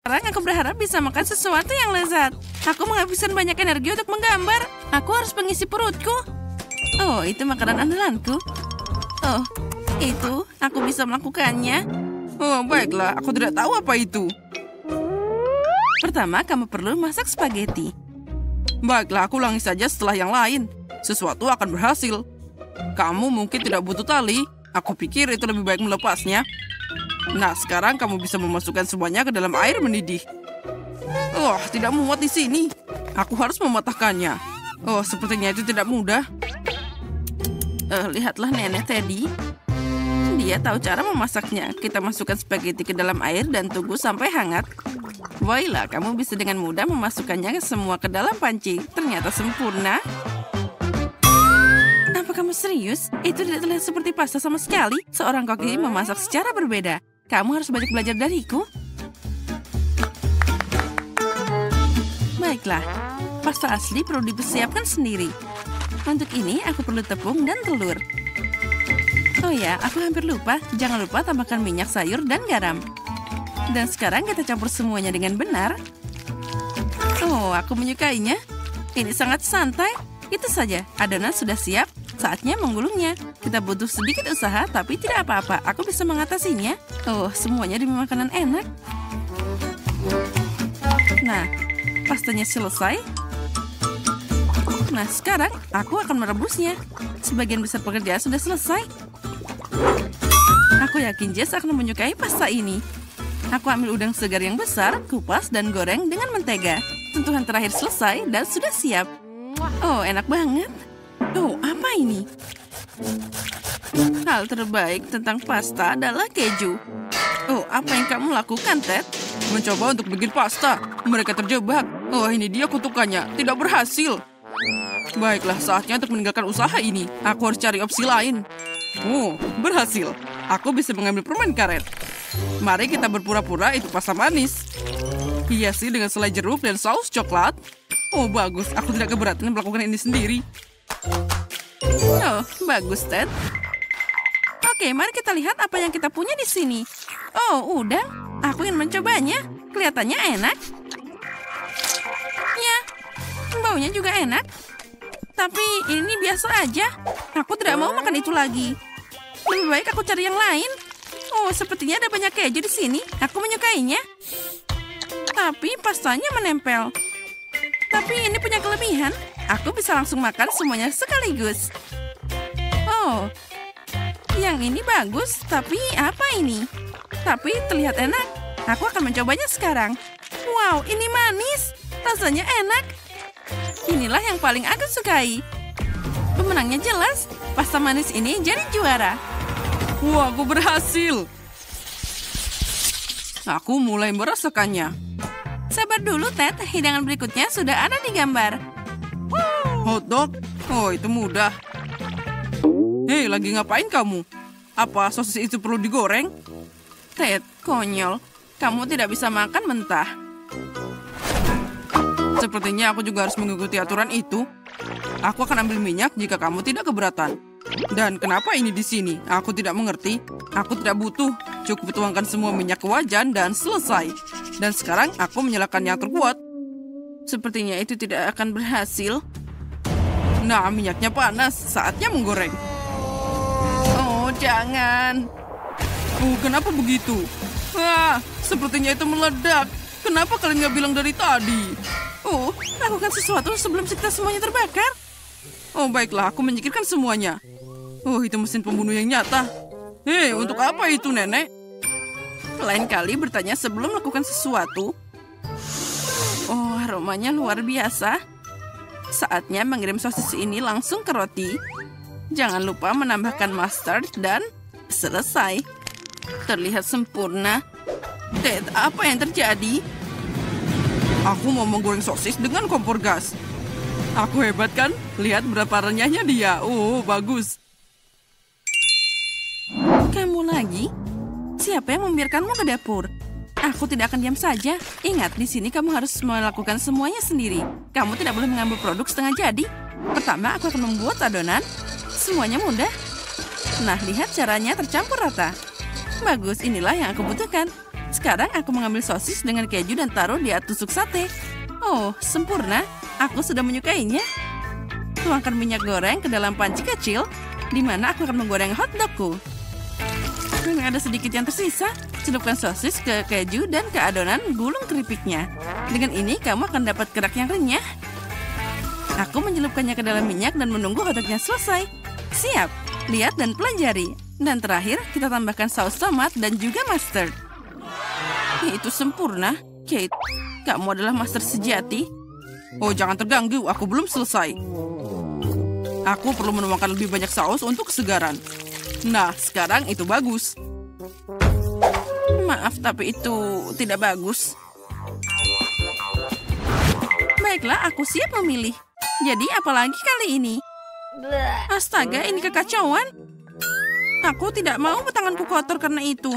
Sekarang aku berharap bisa makan sesuatu yang lezat. Aku menghabiskan banyak energi untuk menggambar. Aku harus mengisi perutku. Oh, itu makanan andalanku. Oh, itu aku bisa melakukannya. Oh, baiklah. Aku tidak tahu apa itu. Pertama, kamu perlu masak spaghetti. Baiklah, aku ulangi saja setelah yang lain. Sesuatu akan berhasil. Kamu mungkin tidak butuh tali. Aku pikir itu lebih baik melepasnya. Nah, sekarang kamu bisa memasukkan semuanya ke dalam air mendidih. Oh, tidak muat di sini. Aku harus mematahkannya. Oh, sepertinya itu tidak mudah. Lihatlah nenek Teddy. Dia tahu cara memasaknya. Kita masukkan spaghetti ke dalam air dan tunggu sampai hangat. Baiklah, kamu bisa dengan mudah memasukkannya semua ke dalam panci. Ternyata sempurna. Apa kamu serius? Itu tidak terlihat seperti pasta sama sekali. Seorang koki memasak secara berbeda. Kamu harus banyak belajar dariku. Baiklah, pasta asli perlu dipersiapkan sendiri. Untuk ini, aku perlu tepung dan telur. Oh ya, aku hampir lupa. Jangan lupa tambahkan minyak sayur dan garam. Dan sekarang kita campur semuanya dengan benar. Oh, aku menyukainya. Ini sangat santai. Itu saja, adonan sudah siap. Saatnya menggulungnya. Kita butuh sedikit usaha, tapi tidak apa-apa. Aku bisa mengatasinya. Oh, semuanya demi makanan enak. Nah, pastanya selesai. Nah, sekarang aku akan merebusnya. Sebagian besar pekerjaan sudah selesai. Aku yakin Jess akan menyukai pasta ini. Aku ambil udang segar yang besar, kupas, dan goreng dengan mentega. Sentuhan terakhir selesai dan sudah siap. Oh, enak banget. Oh, apa ini? Hal terbaik tentang pasta adalah keju. Oh, apa yang kamu lakukan, Ted? Mencoba untuk bikin pasta. Mereka terjebak. Oh, ini dia kutukannya. Tidak berhasil. Baiklah, saatnya untuk meninggalkan usaha ini. Aku harus cari opsi lain. Oh, berhasil. Aku bisa mengambil permen karet. Mari kita berpura-pura itu pasta manis. Hiasi dengan selai jeruk dan saus coklat. Oh, bagus. Aku tidak keberatan melakukan ini sendiri. Oh, bagus, Ted. Oke, mari kita lihat apa yang kita punya di sini. Oh, udang. Aku ingin mencobanya. Kelihatannya enak. Ya, baunya juga enak. Tapi ini biasa aja. Aku tidak mau makan itu lagi. Lebih baik aku cari yang lain. Oh, sepertinya ada banyak keju di sini. Aku menyukainya. Tapi pastanya menempel. Tapi ini punya kelebihan. Aku bisa langsung makan semuanya sekaligus. Oh, yang ini bagus. Tapi apa ini? Tapi terlihat enak. Aku akan mencobanya sekarang. Wow, ini manis. Rasanya enak. Inilah yang paling aku sukai. Pemenangnya jelas. Pasta manis ini jadi juara. Wah, aku berhasil. Aku mulai merasakannya. Sabar dulu, Ted. Hidangan berikutnya sudah ada di gambar. Hotdog? Oh, itu mudah. Hei, lagi ngapain kamu? Apa sosis itu perlu digoreng? Ted, konyol. Kamu tidak bisa makan mentah. Sepertinya aku juga harus mengikuti aturan itu. Aku akan ambil minyak jika kamu tidak keberatan. Dan kenapa ini di sini? Aku tidak mengerti. Aku tidak butuh. Cukup tuangkan semua minyak ke wajan dan selesai. Dan sekarang aku menyalakan yang terkuat. Sepertinya itu tidak akan berhasil. Nah, minyaknya panas. Saatnya menggoreng. Oh, jangan. Oh, kenapa begitu? Wah, sepertinya itu meledak. Kenapa kalian nggak bilang dari tadi? Oh, lakukan sesuatu sebelum kita semuanya terbakar. Oh, baiklah. Aku menyingkirkan semuanya. Oh, itu mesin pembunuh yang nyata. Hei, untuk apa itu, Nenek? Lain kali bertanya sebelum melakukan sesuatu. Oh, aromanya luar biasa. Saatnya mengirim sosis ini langsung ke roti. Jangan lupa menambahkan mustard dan selesai. Terlihat sempurna. Ted, apa yang terjadi? Aku mau menggoreng sosis dengan kompor gas. Aku hebat kan? Lihat berapa renyahnya dia. Oh, bagus. Kamu lagi? Siapa yang membiarkanmu ke dapur? Aku tidak akan diam saja. Ingat, di sini kamu harus melakukan semuanya sendiri. Kamu tidak boleh mengambil produk setengah jadi. Pertama, aku akan membuat adonan. Semuanya mudah. Nah, lihat caranya tercampur rata. Bagus, inilah yang aku butuhkan. Sekarang aku mengambil sosis dengan keju dan taruh di atas tusuk sate. Oh, sempurna. Aku sudah menyukainya. Tuangkan minyak goreng ke dalam panci kecil, di mana aku akan menggoreng hotdogku. Dan ada sedikit yang tersisa. Celupkan sosis ke keju dan ke adonan gulung keripiknya. Dengan ini, kamu akan dapat kerak yang renyah. Aku mencelupkannya ke dalam minyak dan menunggu hotdognya selesai. Siap. Lihat dan pelajari. Dan terakhir, kita tambahkan saus tomat dan juga mustard. Itu sempurna. Kate, kamu adalah master sejati. Oh, jangan terganggu. Aku belum selesai. Aku perlu menuangkan lebih banyak saus untuk kesegaran. Nah, sekarang itu bagus. Maaf, tapi itu tidak bagus. Baiklah, aku siap memilih. Jadi, apalagi kali ini? Astaga, ini kekacauan. Aku tidak mau tanganku kotor karena itu.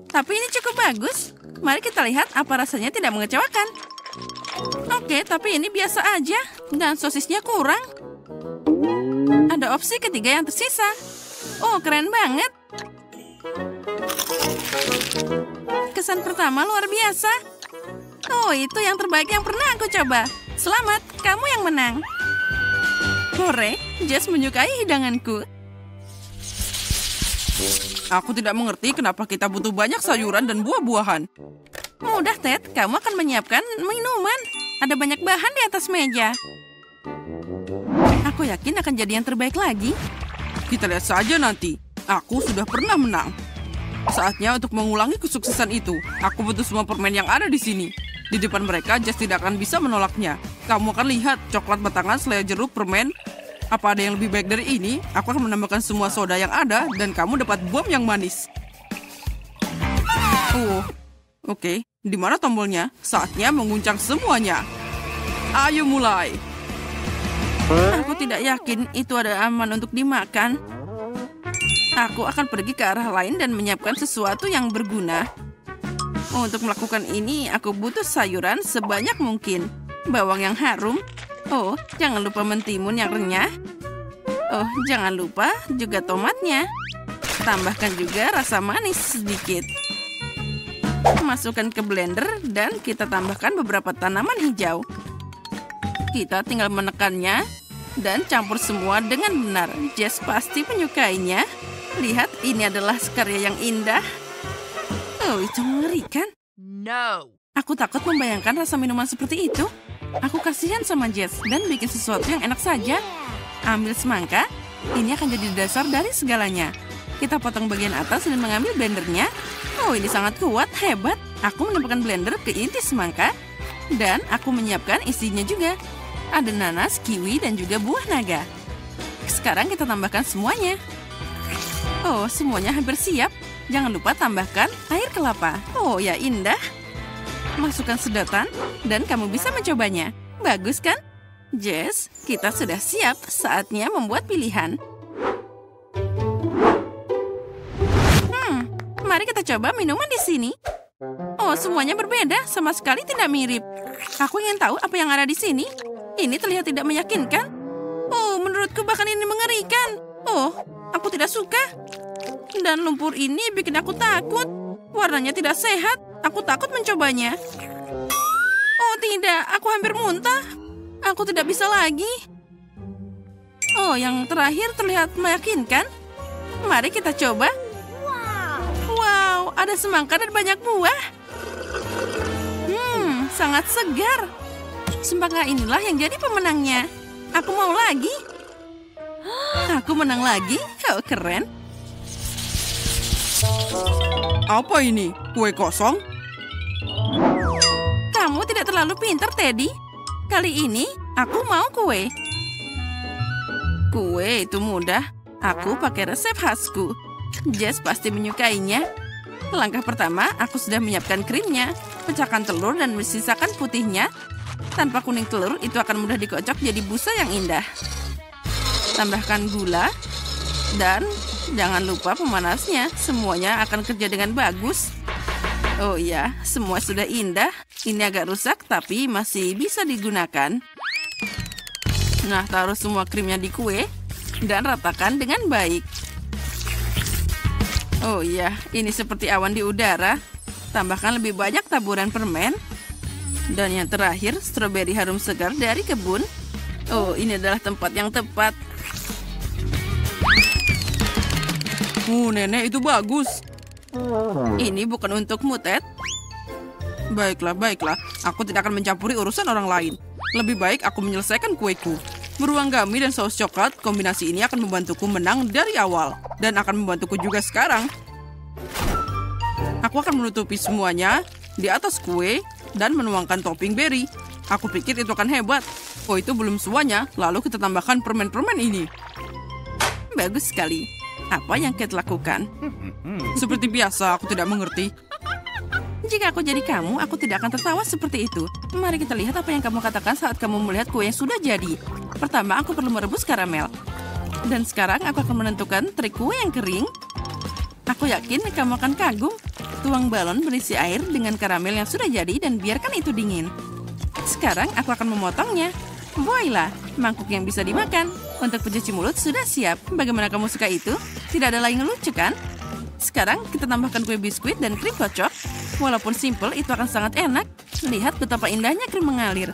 Tapi ini cukup bagus. Mari kita lihat apa rasanya tidak mengecewakan. Oke, tapi ini biasa aja. Dan sosisnya kurang. Ada opsi ketiga yang tersisa. Oh, keren banget. Kesan pertama luar biasa. Oh, itu yang terbaik yang pernah aku coba. Selamat, kamu yang menang. Hore, Jess menyukai hidanganku. Aku tidak mengerti kenapa kita butuh banyak sayuran dan buah-buahan. Mudah, Ted. Kamu akan menyiapkan minuman. Ada banyak bahan di atas meja. Aku yakin akan jadi yang terbaik lagi. Kita lihat saja nanti. Aku sudah pernah menang. Saatnya untuk mengulangi kesuksesan itu. Aku butuh semua permen yang ada di sini. Di depan mereka, Jess tidak akan bisa menolaknya. Kamu akan lihat coklat batangan, selai jeruk, permen. Apa ada yang lebih baik dari ini? Aku akan menambahkan semua soda yang ada dan kamu dapat bom yang manis. Oh, oke. Di mana tombolnya? Saatnya menguncang semuanya. Ayo mulai. Aku tidak yakin itu ada aman untuk dimakan. Aku akan pergi ke arah lain dan menyiapkan sesuatu yang berguna. Untuk melakukan ini, aku butuh sayuran sebanyak mungkin. Bawang yang harum. Oh, jangan lupa mentimun yang renyah. Oh, jangan lupa juga tomatnya. Tambahkan juga rasa manis sedikit. Masukkan ke blender dan kita tambahkan beberapa tanaman hijau. Kita tinggal menekannya dan campur semua dengan benar. Jess pasti menyukainya. Lihat, ini adalah karya yang indah. Oh, itu mengerikan. No. Aku takut membayangkan rasa minuman seperti itu. Aku kasihan sama Jess dan bikin sesuatu yang enak saja. Ambil semangka, ini akan jadi dasar dari segalanya. Kita potong bagian atas dan mengambil blendernya. Oh, ini sangat kuat, hebat. Aku menempelkan blender ke inti semangka. Dan aku menyiapkan isinya juga. Ada nanas, kiwi, dan juga buah naga. Sekarang kita tambahkan semuanya. Oh, semuanya hampir siap. Jangan lupa tambahkan air kelapa. Oh ya, indah. Masukkan sedotan dan kamu bisa mencobanya. Bagus kan? Jess, kita sudah siap. Saatnya membuat pilihan. Mari kita coba minuman di sini. Oh, semuanya berbeda. Sama sekali tidak mirip. Aku ingin tahu apa yang ada di sini. Ini terlihat tidak meyakinkan. Oh, menurutku bahkan ini mengerikan. Oh, aku tidak suka. Dan lumpur ini bikin aku takut. Warnanya tidak sehat. Aku takut mencobanya. Oh tidak, aku hampir muntah. Aku tidak bisa lagi. Oh, yang terakhir terlihat meyakinkan. Mari kita coba. Wow, ada semangka dan banyak buah. Sangat segar. Semangka inilah yang jadi pemenangnya. Aku mau lagi. Aku menang lagi. Oh, keren. Apa ini? Kue kosong? Kamu tidak terlalu pintar, Teddy. Kali ini, aku mau kue. Kue itu mudah. Aku pakai resep khasku. Jess pasti menyukainya. Langkah pertama, aku sudah menyiapkan krimnya. Pecahkan telur dan sisakan putihnya. Tanpa kuning telur, itu akan mudah dikocok jadi busa yang indah. Tambahkan gula. Dan jangan lupa pemanasnya. Semuanya akan kerja dengan bagus. Oh iya, semua sudah indah. Ini agak rusak, tapi masih bisa digunakan. Nah, taruh semua krimnya di kue. Dan ratakan dengan baik. Oh iya, ini seperti awan di udara. Tambahkan lebih banyak taburan permen. Dan yang terakhir, stroberi harum segar dari kebun. Oh, ini adalah tempat yang tepat. Nenek, itu bagus. Ini bukan untukmu, Ted. Baiklah. Aku tidak akan mencampuri urusan orang lain. Lebih baik aku menyelesaikan kueku. Beruang gummy dan saus coklat, kombinasi ini akan membantuku menang dari awal. Dan akan membantuku juga sekarang. Aku akan menutupi semuanya di atas kue dan menuangkan topping berry. Aku pikir itu akan hebat. Oh, itu belum semuanya. Lalu kita tambahkan permen-permen ini. Bagus sekali. Apa yang Kate lakukan? Seperti biasa, aku tidak mengerti. Jika aku jadi kamu, aku tidak akan tertawa seperti itu. Mari kita lihat apa yang kamu katakan saat kamu melihat kue yang sudah jadi. Pertama, aku perlu merebus karamel. Dan sekarang aku akan menentukan trik kue yang kering. Aku yakin kamu akan kagum. Tuang balon berisi air dengan karamel yang sudah jadi dan biarkan itu dingin. Sekarang aku akan memotongnya. Voila, mangkuk yang bisa dimakan. Untuk pencuci mulut sudah siap. Bagaimana kamu suka itu? Tidak ada lain yang lucu kan? Sekarang kita tambahkan kue biskuit dan krim kocok. Walaupun simple, itu akan sangat enak. Lihat betapa indahnya krim mengalir.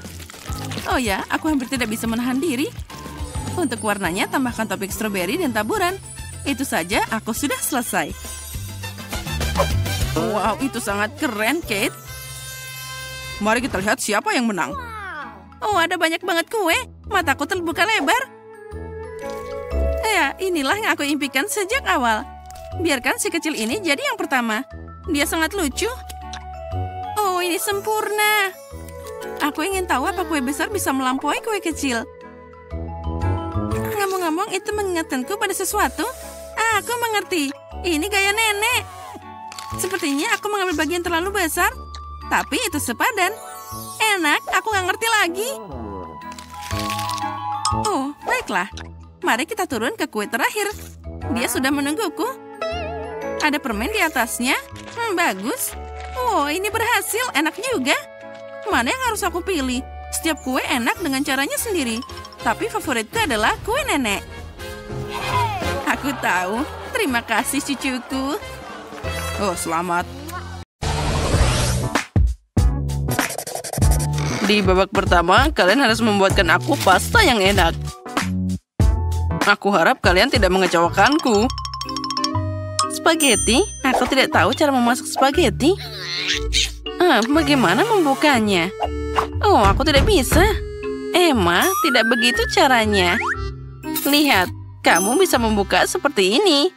Oh ya, aku hampir tidak bisa menahan diri. Untuk warnanya, tambahkan topping stroberi dan taburan. Itu saja, aku sudah selesai. Wow, itu sangat keren, Kate. Mari kita lihat siapa yang menang. Oh, ada banyak banget kue. Mataku terbuka lebar. Ya, inilah yang aku impikan sejak awal. Biarkan si kecil ini jadi yang pertama. Dia sangat lucu. Oh, ini sempurna. Aku ingin tahu apa kue besar bisa melampaui kue kecil. Ngomong-ngomong, itu mengingatkanku pada sesuatu. Aku mengerti. Ini gaya nenek. Sepertinya aku mengambil bagian terlalu besar. Tapi itu sepadan. Enak, aku nggak ngerti lagi. Oh, baiklah. Mari kita turun ke kue terakhir. Dia sudah menungguku. Ada permen di atasnya. Bagus. Oh, ini berhasil. Enak juga. Mana yang harus aku pilih? Setiap kue enak dengan caranya sendiri. Tapi favoritku adalah kue nenek. Aku tahu. Terima kasih, cucuku. Oh, selamat. Di babak pertama, kalian harus membuatkan aku pasta yang enak. Aku harap kalian tidak mengecewakanku. Spaghetti? Aku tidak tahu cara memasak spaghetti. Bagaimana membukanya? Oh, aku tidak bisa. Emma, tidak begitu caranya. Lihat, kamu bisa membuka seperti ini.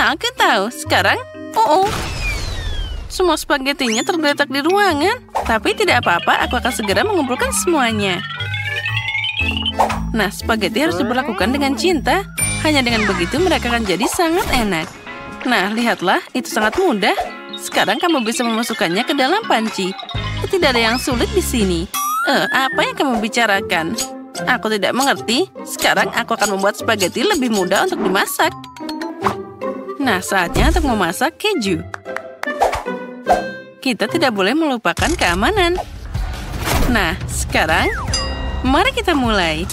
Aku tahu. Sekarang, semua spagettinya tergeletak di ruangan. Tapi tidak apa-apa, aku akan segera mengumpulkan semuanya. Nah, spaghetti harus diperlakukan dengan cinta. Hanya dengan begitu mereka akan jadi sangat enak. Nah, lihatlah, itu sangat mudah. Sekarang kamu bisa memasukkannya ke dalam panci. Tidak ada yang sulit di sini. Apa yang kamu bicarakan? Aku tidak mengerti. Sekarang aku akan membuat spaghetti lebih mudah untuk dimasak. Nah, saatnya untuk memasak keju. Kita tidak boleh melupakan keamanan. Nah, sekarang, mari kita mulai.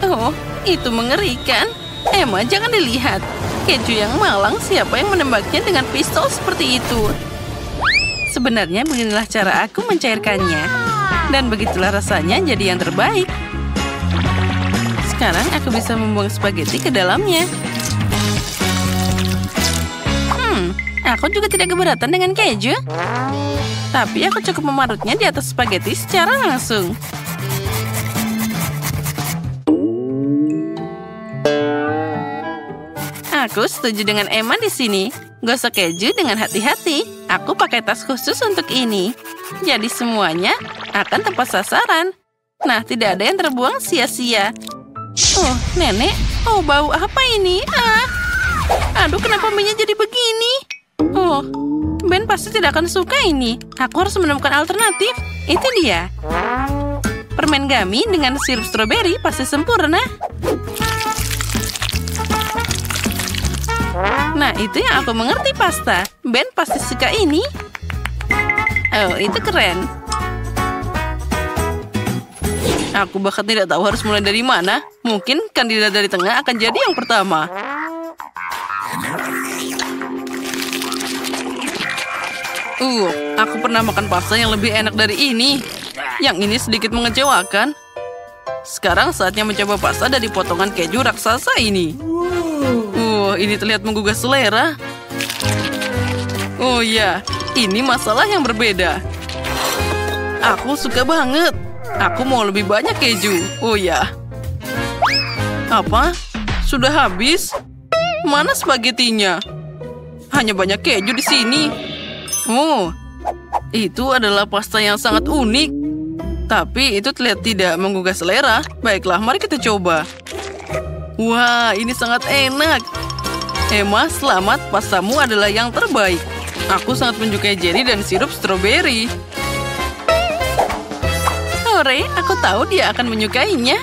Oh, itu mengerikan. Emma, jangan dilihat. Keju yang malang, siapa yang menembaknya dengan pistol seperti itu? Sebenarnya beginilah cara aku mencairkannya. Dan begitulah rasanya jadi yang terbaik. Sekarang aku bisa membuang spaghetti ke dalamnya. Aku juga tidak keberatan dengan keju. Tapi aku cukup memarutnya di atas spaghetti secara langsung. Aku setuju dengan Emma di sini. Gosok keju dengan hati-hati. Aku pakai tas khusus untuk ini. Jadi semuanya akan tepat sasaran. Nah, tidak ada yang terbuang sia-sia. Oh, nenek. Oh, bau apa ini? Aduh, kenapa mie-nya jadi begini? Oh, Ben pasti tidak akan suka ini. Aku harus menemukan alternatif. Itu dia. Permen gummy dengan sirup stroberi pasti sempurna. Nah, itu yang aku mengerti pasta. Ben pasti suka ini. Oh, itu keren. Aku bahkan tidak tahu harus mulai dari mana. Mungkin kandidat dari tengah akan jadi yang pertama. Aku pernah makan pasta yang lebih enak dari ini. Yang ini sedikit mengecewakan. Sekarang saatnya mencoba pasta dari potongan keju raksasa ini. Ini terlihat menggugah selera. Oh ya, ini masalah yang berbeda. Aku suka banget. Aku mau lebih banyak keju. Oh ya. Apa? Sudah habis? Mana spagettinya? Hanya banyak keju di sini. Oh, itu adalah pasta yang sangat unik. Tapi itu terlihat tidak menggugah selera. Baiklah, mari kita coba. Wah, ini sangat enak. Emma, selamat. Pastamu adalah yang terbaik. Aku sangat menyukai jelly dan sirup stroberi. Hore, aku tahu dia akan menyukainya.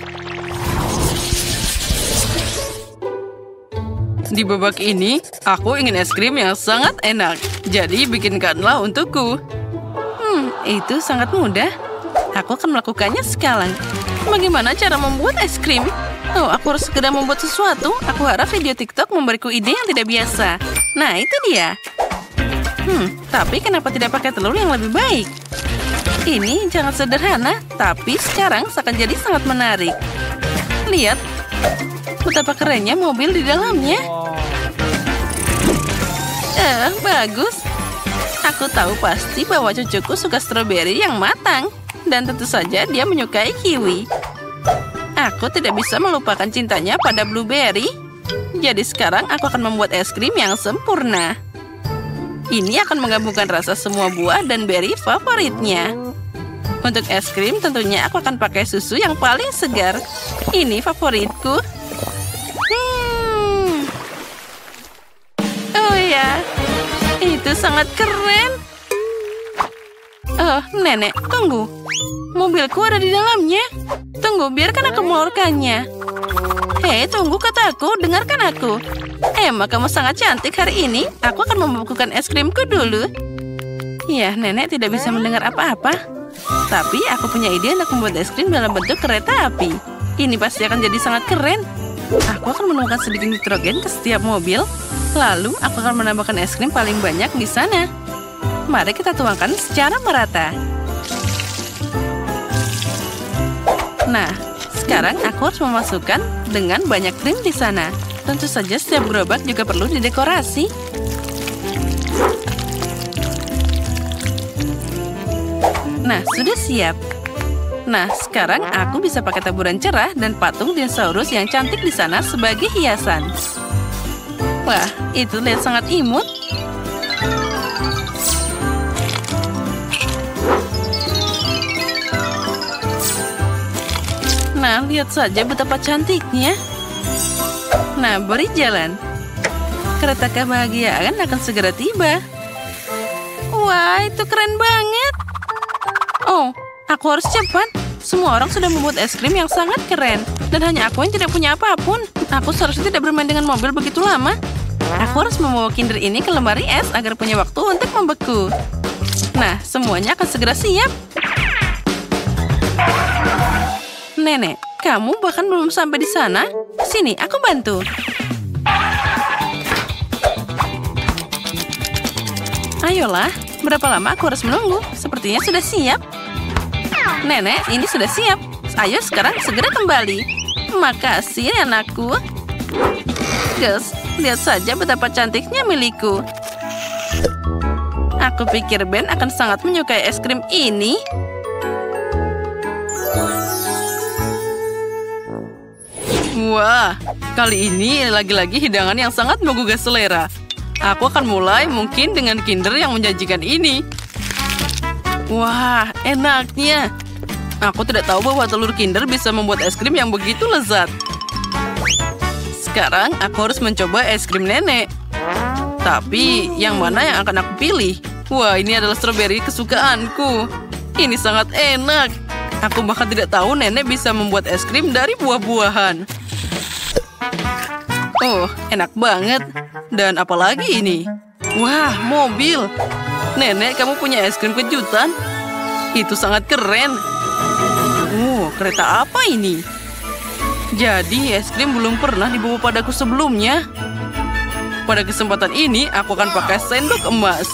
Di babak ini, aku ingin es krim yang sangat enak. Jadi, bikinkanlah untukku. Itu sangat mudah. Aku akan melakukannya sekarang. Bagaimana cara membuat es krim? Oh, aku harus segera membuat sesuatu. Aku harap video TikTok memberiku ide yang tidak biasa. Nah, itu dia. Tapi kenapa tidak pakai telur yang lebih baik? Ini sangat sederhana, tapi sekarang akan jadi sangat menarik. Lihat, betapa kerennya mobil di dalamnya. Bagus. Aku tahu pasti bahwa cucuku suka stroberi yang matang. Dan tentu saja dia menyukai kiwi. Aku tidak bisa melupakan cintanya pada blueberry. Jadi sekarang aku akan membuat es krim yang sempurna. Ini akan menggabungkan rasa semua buah dan berry favoritnya. Untuk es krim tentunya aku akan pakai susu yang paling segar. Ini favoritku. Oh ya, itu sangat keren. Oh, nenek, tunggu. Mobilku ada di dalamnya. Tunggu, biarkan aku mengeluarkannya. Hei, tunggu kataku, dengarkan aku. Emma, kamu sangat cantik hari ini. Aku akan membekukan es krimku dulu. Ya, nenek tidak bisa mendengar apa-apa. Tapi aku punya ide untuk membuat es krim dalam bentuk kereta api. Ini pasti akan jadi sangat keren. Aku akan menemukan sedikit nitrogen ke setiap mobil. Lalu, aku akan menambahkan es krim paling banyak di sana. Mari kita tuangkan secara merata. Nah, sekarang aku harus memasukkan dengan banyak krim di sana. Tentu saja setiap gerobak juga perlu didekorasi. Nah, sudah siap. Nah, sekarang aku bisa pakai taburan cerah dan patung dinosaurus yang cantik di sana sebagai hiasan. Wah, itu lihat sangat imut. Nah, lihat saja betapa cantiknya. Nah, beri jalan. Kereta kebahagiaan akan segera tiba. Wah, itu keren banget. Oh, aku harus cepat. Semua orang sudah membuat es krim yang sangat keren. Dan hanya aku yang tidak punya apapun. Aku seharusnya tidak bermain dengan mobil begitu lama. Aku harus membawa Kinder ini ke lemari es agar punya waktu untuk membeku. Nah, semuanya akan segera siap. Nenek, kamu bahkan belum sampai di sana. Sini, aku bantu. Ayolah, berapa lama aku harus menunggu? Sepertinya sudah siap. Nenek, ini sudah siap. Ayo sekarang segera kembali. Makasih, anakku. Gus, lihat saja betapa cantiknya milikku. Aku pikir Ben akan sangat menyukai es krim ini. Wah, kali ini lagi-lagi hidangan yang sangat menggugah selera. Aku akan mulai mungkin dengan Kinder yang menjanjikan ini. Wah, enaknya. Aku tidak tahu bahwa telur Kinder bisa membuat es krim yang begitu lezat. Sekarang aku harus mencoba es krim nenek. Tapi yang mana yang akan aku pilih? Wah, ini adalah stroberi kesukaanku. Ini sangat enak. Aku bahkan tidak tahu nenek bisa membuat es krim dari buah-buahan. Oh, enak banget. Dan apalagi ini? Wah, mobil. Nenek, kamu punya es krim kejutan? Itu sangat keren. Kereta apa ini? Jadi, es krim belum pernah dibawa padaku sebelumnya. Pada kesempatan ini, aku akan pakai sendok emas.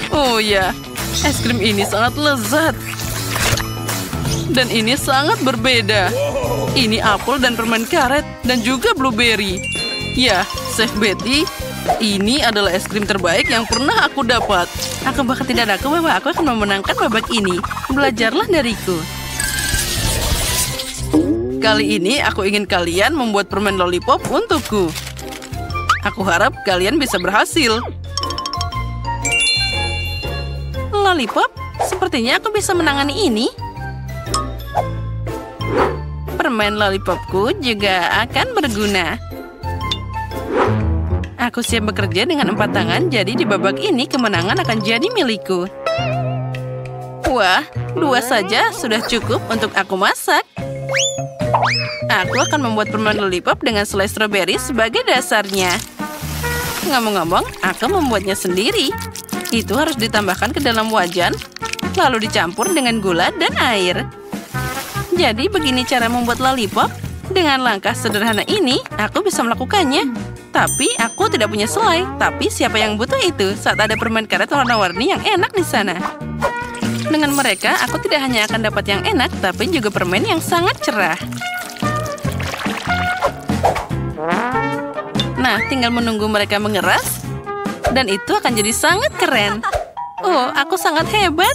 Oh ya, es krim ini sangat lezat. Dan ini sangat berbeda. Ini apel dan permen karet, dan juga blueberry. Ya, Chef Betty, ini adalah es krim terbaik yang pernah aku dapat. Aku bahkan tidak ragu bahwa aku akan memenangkan babak ini. Belajarlah dariku. Kali ini aku ingin kalian membuat permen lollipop untukku. Aku harap kalian bisa berhasil. Lollipop? Sepertinya aku bisa menangani ini. Permen lollipopku juga akan berguna. Aku siap bekerja dengan 4 tangan, jadi di babak ini kemenangan akan jadi milikku. Wah, 2 saja sudah cukup untuk aku masak. Aku akan membuat permen lollipop dengan selai stroberi sebagai dasarnya. Ngomong-ngomong, aku membuatnya sendiri. Itu harus ditambahkan ke dalam wajan, lalu dicampur dengan gula dan air. Jadi begini cara membuat lollipop. Dengan langkah sederhana ini, aku bisa melakukannya. Tapi aku tidak punya selai. Tapi siapa yang butuh itu saat ada permen karet warna-warni yang enak di sana? Dengan mereka, aku tidak hanya akan dapat yang enak, tapi juga permen yang sangat cerah. Nah, tinggal menunggu mereka mengeras. Dan itu akan jadi sangat keren. Oh, aku sangat hebat.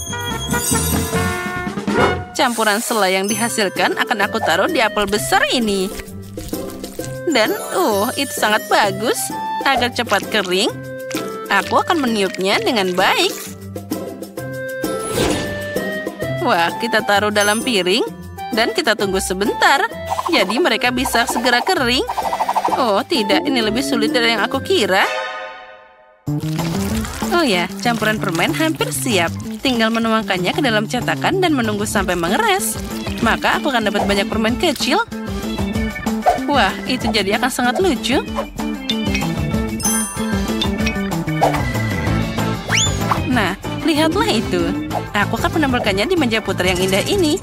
Campuran selai yang dihasilkan akan aku taruh di apel besar ini. Dan, itu sangat bagus. Agar cepat kering, aku akan meniupnya dengan baik. Wah, kita taruh dalam piring. Dan kita tunggu sebentar. Jadi mereka bisa segera kering. Oh, tidak. Ini lebih sulit dari yang aku kira. Oh ya, campuran permen hampir siap. Tinggal menuangkannya ke dalam cetakan dan menunggu sampai mengeras. maka aku akan dapat banyak permen kecil. Wah, itu jadi akan sangat lucu. Nah, lihatlah itu. Aku akan menambahkannya di meja putar yang indah ini.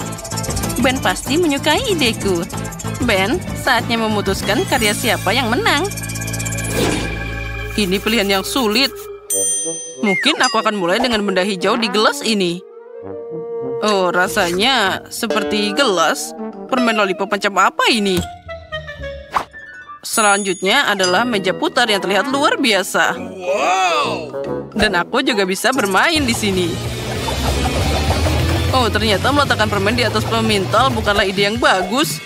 Ben pasti menyukai ideku. Ben, saatnya memutuskan karya siapa yang menang. Ini pilihan yang sulit. Mungkin aku akan mulai dengan benda hijau di gelas ini. Oh, rasanya seperti gelas. Permen lollipop macam apa ini? Selanjutnya adalah meja putar yang terlihat luar biasa. Dan aku juga bisa bermain di sini. Oh, ternyata meletakkan permen di atas pemintal bukanlah ide yang bagus.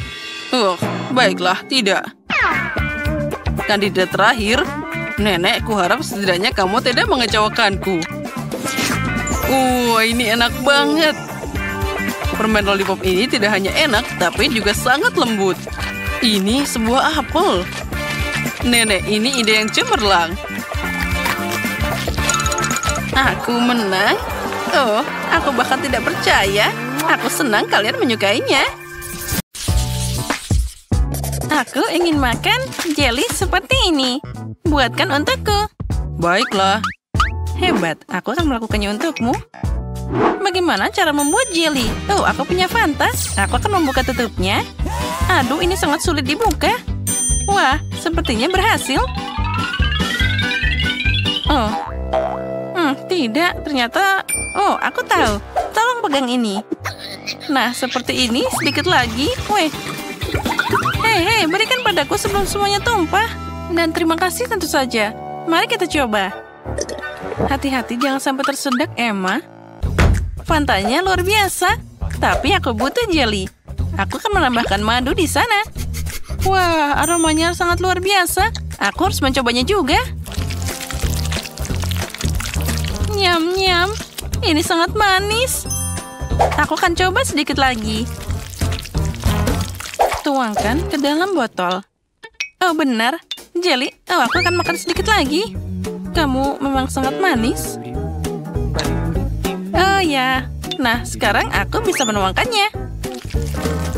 Oh, baiklah, tidak. Kandidat terakhir, Nenek, kuharap setidaknya kamu tidak mengecewakanku. Ini enak banget. Permen lollipop ini tidak hanya enak, tapi juga sangat lembut. Ini sebuah apel. Nenek, ini ide yang cemerlang. Aku menang. Oh, aku bahkan tidak percaya. Aku senang kalian menyukainya. Aku ingin makan jelly seperti ini. Buatkan untukku. Baiklah. Hebat, aku akan melakukannya untukmu. Bagaimana cara membuat jelly? Oh, aku punya Fanta. Aku akan membuka tutupnya. Aduh, ini sangat sulit dibuka. Wah, sepertinya berhasil. Oh, tidak. Ternyata, aku tahu. Tolong pegang ini. Nah, seperti ini. Sedikit lagi. Weh. Hei, berikan padaku sebelum semuanya tumpah. Dan terima kasih tentu saja. Mari kita coba. Hati-hati jangan sampai tersedak, Emma. Fantanya luar biasa. Tapi aku butuh jelly. Aku akan menambahkan madu di sana. Wah, aromanya sangat luar biasa. Aku harus mencobanya juga. Nyam-nyam. Ini sangat manis. Aku akan coba sedikit lagi. Tuangkan ke dalam botol. Oh, benar. Jelly. Oh, aku akan makan sedikit lagi. Kamu memang sangat manis. Oh ya. Nah, sekarang aku bisa menuangkannya.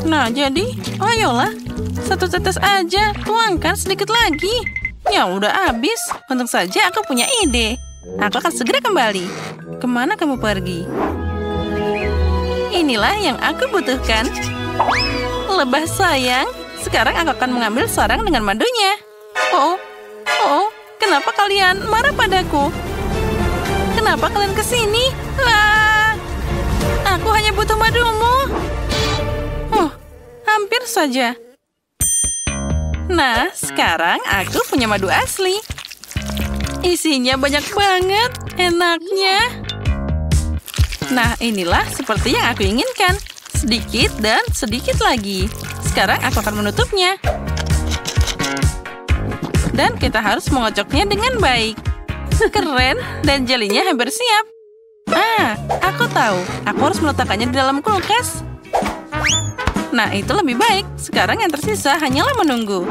Nah, jadi, ayolah. Satu tetes aja. Tuangkan sedikit lagi. Ya, udah habis. Untung saja aku punya ide. Aku akan segera kembali. Kemana kamu pergi? Inilah yang aku butuhkan. Lebah sayang. Sekarang aku akan mengambil sarang dengan madunya. Oh, kenapa kalian marah padaku? Kenapa kalian kesini? Aku hanya butuh madumu. Hampir saja. Nah, sekarang aku punya madu asli. Isinya banyak banget. Enaknya. Nah, inilah seperti yang aku inginkan. Sedikit dan sedikit lagi. Sekarang aku akan menutupnya. Dan kita harus mengocoknya dengan baik. Keren, dan jelinya hampir siap. Aku tahu. Aku harus meletakkannya di dalam kulkas. Nah, itu lebih baik. Sekarang yang tersisa hanyalah menunggu.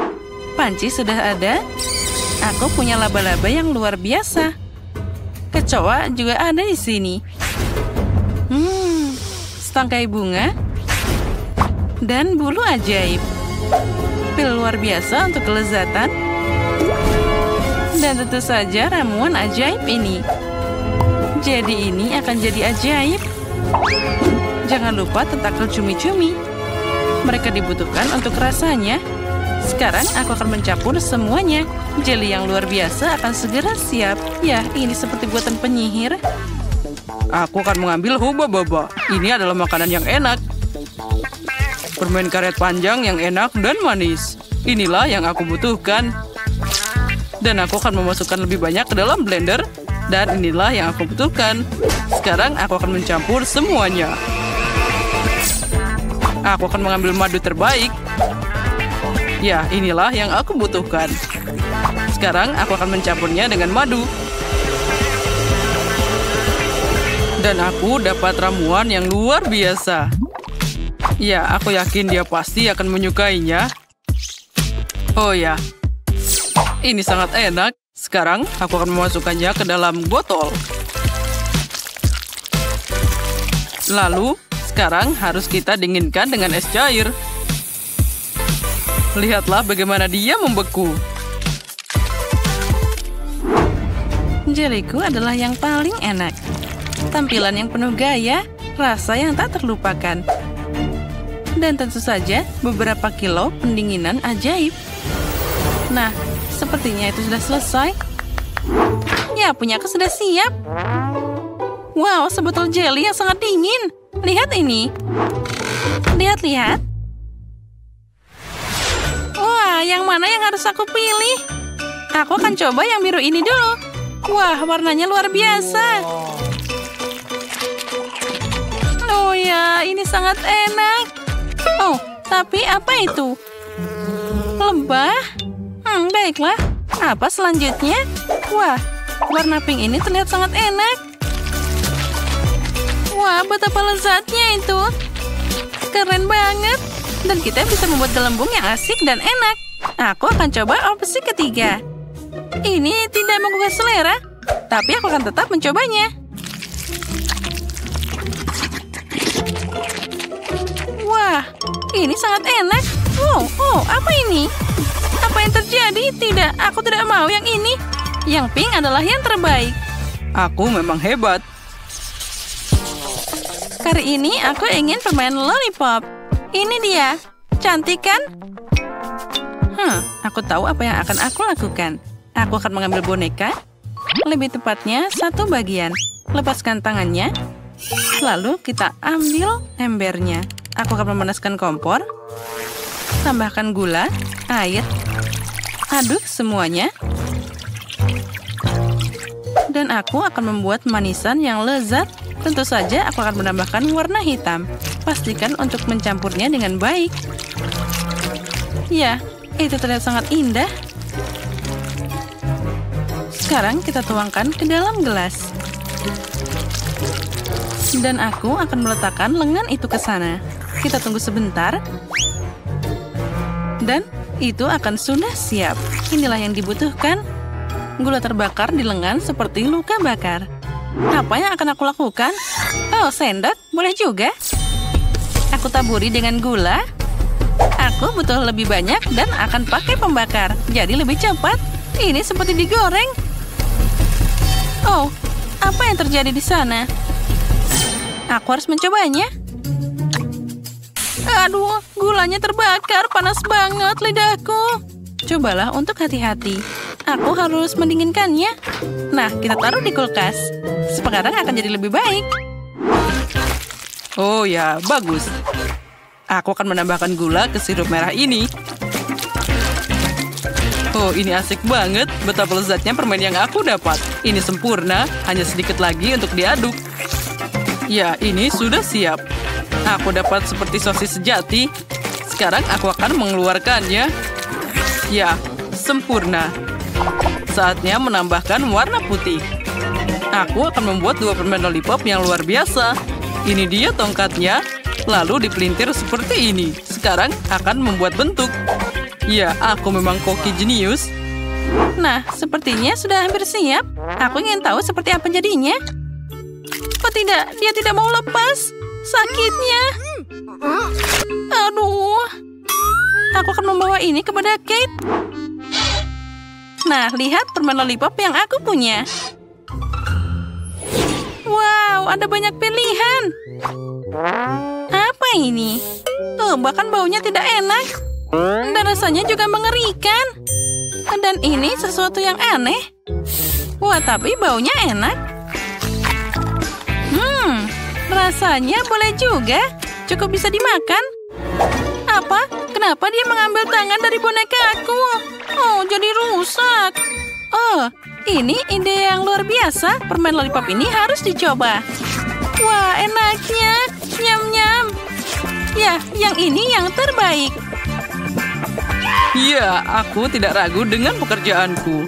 Panci sudah ada. Aku punya laba-laba yang luar biasa. Kecoa juga ada di sini. Setangkai bunga. Dan bulu ajaib. Pil luar biasa untuk kelezatan. Dan tentu saja ramuan ajaib ini. Jadi ini akan jadi ajaib. Jangan lupa tentakel cumi-cumi. Mereka dibutuhkan untuk rasanya. Sekarang aku akan mencampur semuanya. Jelly yang luar biasa akan segera siap. Ya, ini seperti buatan penyihir. Aku akan mengambil huba-baba. Ini adalah makanan yang enak. Permen karet panjang yang enak dan manis. Inilah yang aku butuhkan. Dan aku akan memasukkan lebih banyak ke dalam blender. Dan inilah yang aku butuhkan. Sekarang aku akan mencampur semuanya. Aku akan mengambil madu terbaik. Ya, inilah yang aku butuhkan. Sekarang aku akan mencampurnya dengan madu. Dan aku dapat ramuan yang luar biasa. Ya, aku yakin dia pasti akan menyukainya. Oh ya, ini sangat enak. Sekarang aku akan memasukkannya ke dalam botol. Lalu, Sekarang harus kita dinginkan dengan es cair. Lihatlah bagaimana dia membeku. Jeliku adalah yang paling enak. Tampilan yang penuh gaya, rasa yang tak terlupakan. Dan tentu saja beberapa kilo pendinginan ajaib. Nah, sepertinya itu sudah selesai. Ya, punyaku sudah siap. Wow, sebotol jelly yang sangat dingin. Lihat ini. Lihat-lihat. Wah, yang mana yang harus aku pilih? Aku akan coba yang biru ini dulu. Wah, warnanya luar biasa. Oh ya, ini sangat enak. Oh, tapi apa itu? Lebah? Baiklah. Apa selanjutnya? Wah, warna pink ini terlihat sangat enak. Wah, betapa lezatnya itu. Keren banget. Dan kita bisa membuat gelembung yang asik dan enak. Aku akan coba opsi ketiga. Ini tidak menggugah selera, tapi aku akan tetap mencobanya. Wah, ini sangat enak. Oh, apa ini? Apa yang terjadi? Tidak, aku tidak mau yang ini. Yang pink adalah yang terbaik. Aku memang hebat. Kali ini aku ingin permen lollipop. Ini dia. Cantik kan? Aku tahu apa yang akan aku lakukan. Aku akan mengambil boneka. Lebih tepatnya satu bagian. Lepaskan tangannya. Lalu kita ambil embernya. Aku akan memanaskan kompor. Tambahkan gula, air. Aduk semuanya. Dan aku akan membuat manisan yang lezat. Tentu saja aku akan menambahkan warna hitam. Pastikan untuk mencampurnya dengan baik. Ya, itu terlihat sangat indah. Sekarang kita tuangkan ke dalam gelas. Dan aku akan meletakkan lengan itu ke sana. Kita tunggu sebentar. Dan itu akan sudah siap. Inilah yang dibutuhkan. Gula terbakar di lengan seperti luka bakar. Apa yang akan aku lakukan? Oh, sendok. Boleh juga. Aku taburi dengan gula. Aku butuh lebih banyak dan akan pakai pembakar. Jadi lebih cepat. Ini seperti digoreng. Oh, apa yang terjadi di sana? Aku harus mencobanya. Aduh, gulanya terbakar. Panas banget lidahku. Cobalah untuk hati-hati. Aku harus mendinginkannya. Nah, kita taruh di kulkas. Sekarang akan jadi lebih baik. Oh ya, bagus. Aku akan menambahkan gula ke sirup merah ini. Oh, ini asik banget. Betapa lezatnya permen yang aku dapat. Ini sempurna, hanya sedikit lagi untuk diaduk. Ya, ini sudah siap. Aku dapat seperti sosis sejati. Sekarang aku akan mengeluarkannya. Ya, sempurna. Saatnya menambahkan warna putih. Aku akan membuat 2 permen lollipop yang luar biasa. Ini dia tongkatnya. Lalu dipelintir seperti ini. Sekarang akan membuat bentuk. Ya, aku memang koki jenius. Nah, sepertinya sudah hampir siap. Aku ingin tahu seperti apa jadinya. Oh tidak, dia tidak mau lepas. Sakitnya. Aduh. Aku akan membawa ini kepada Kate. Nah, lihat permen lollipop yang aku punya. Wow, ada banyak pilihan. Apa ini? Oh, bahkan baunya tidak enak. Dan rasanya juga mengerikan. Dan ini sesuatu yang aneh. Wah, tapi baunya enak. Rasanya boleh juga. Cukup bisa dimakan. Apa? Kenapa dia mengambil tangan dari boneka aku? Oh, jadi rusak. Oh, ini ide yang luar biasa. Permen lollipop ini harus dicoba. Wah, enaknya. Nyam-nyam. Ya, yang ini yang terbaik. Ya, aku tidak ragu dengan pekerjaanku.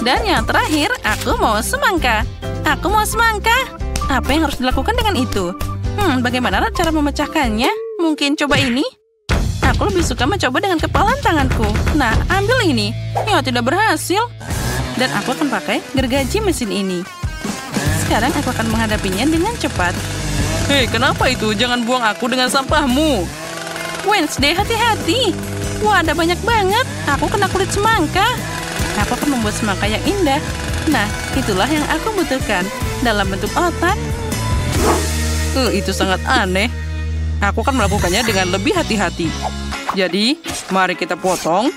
Dan yang terakhir, aku mau semangka. Aku mau semangka. Apa yang harus dilakukan dengan itu? Bagaimana cara memecahkannya? Mungkin coba ini? Aku lebih suka mencoba dengan kepalan tanganku. Nah, ambil ini. Ya, tidak berhasil. Dan aku akan pakai gergaji mesin ini. Sekarang aku akan menghadapinya dengan cepat. Hei, kenapa itu? Jangan buang aku dengan sampahmu. Wednesday, hati-hati. Wah, ada banyak banget. Aku kena kulit semangka. Aku akan membuat semangka yang indah. Nah, itulah yang aku butuhkan. Dalam bentuk otak. Itu sangat aneh. Aku akan melakukannya dengan lebih hati-hati. Jadi, mari kita potong.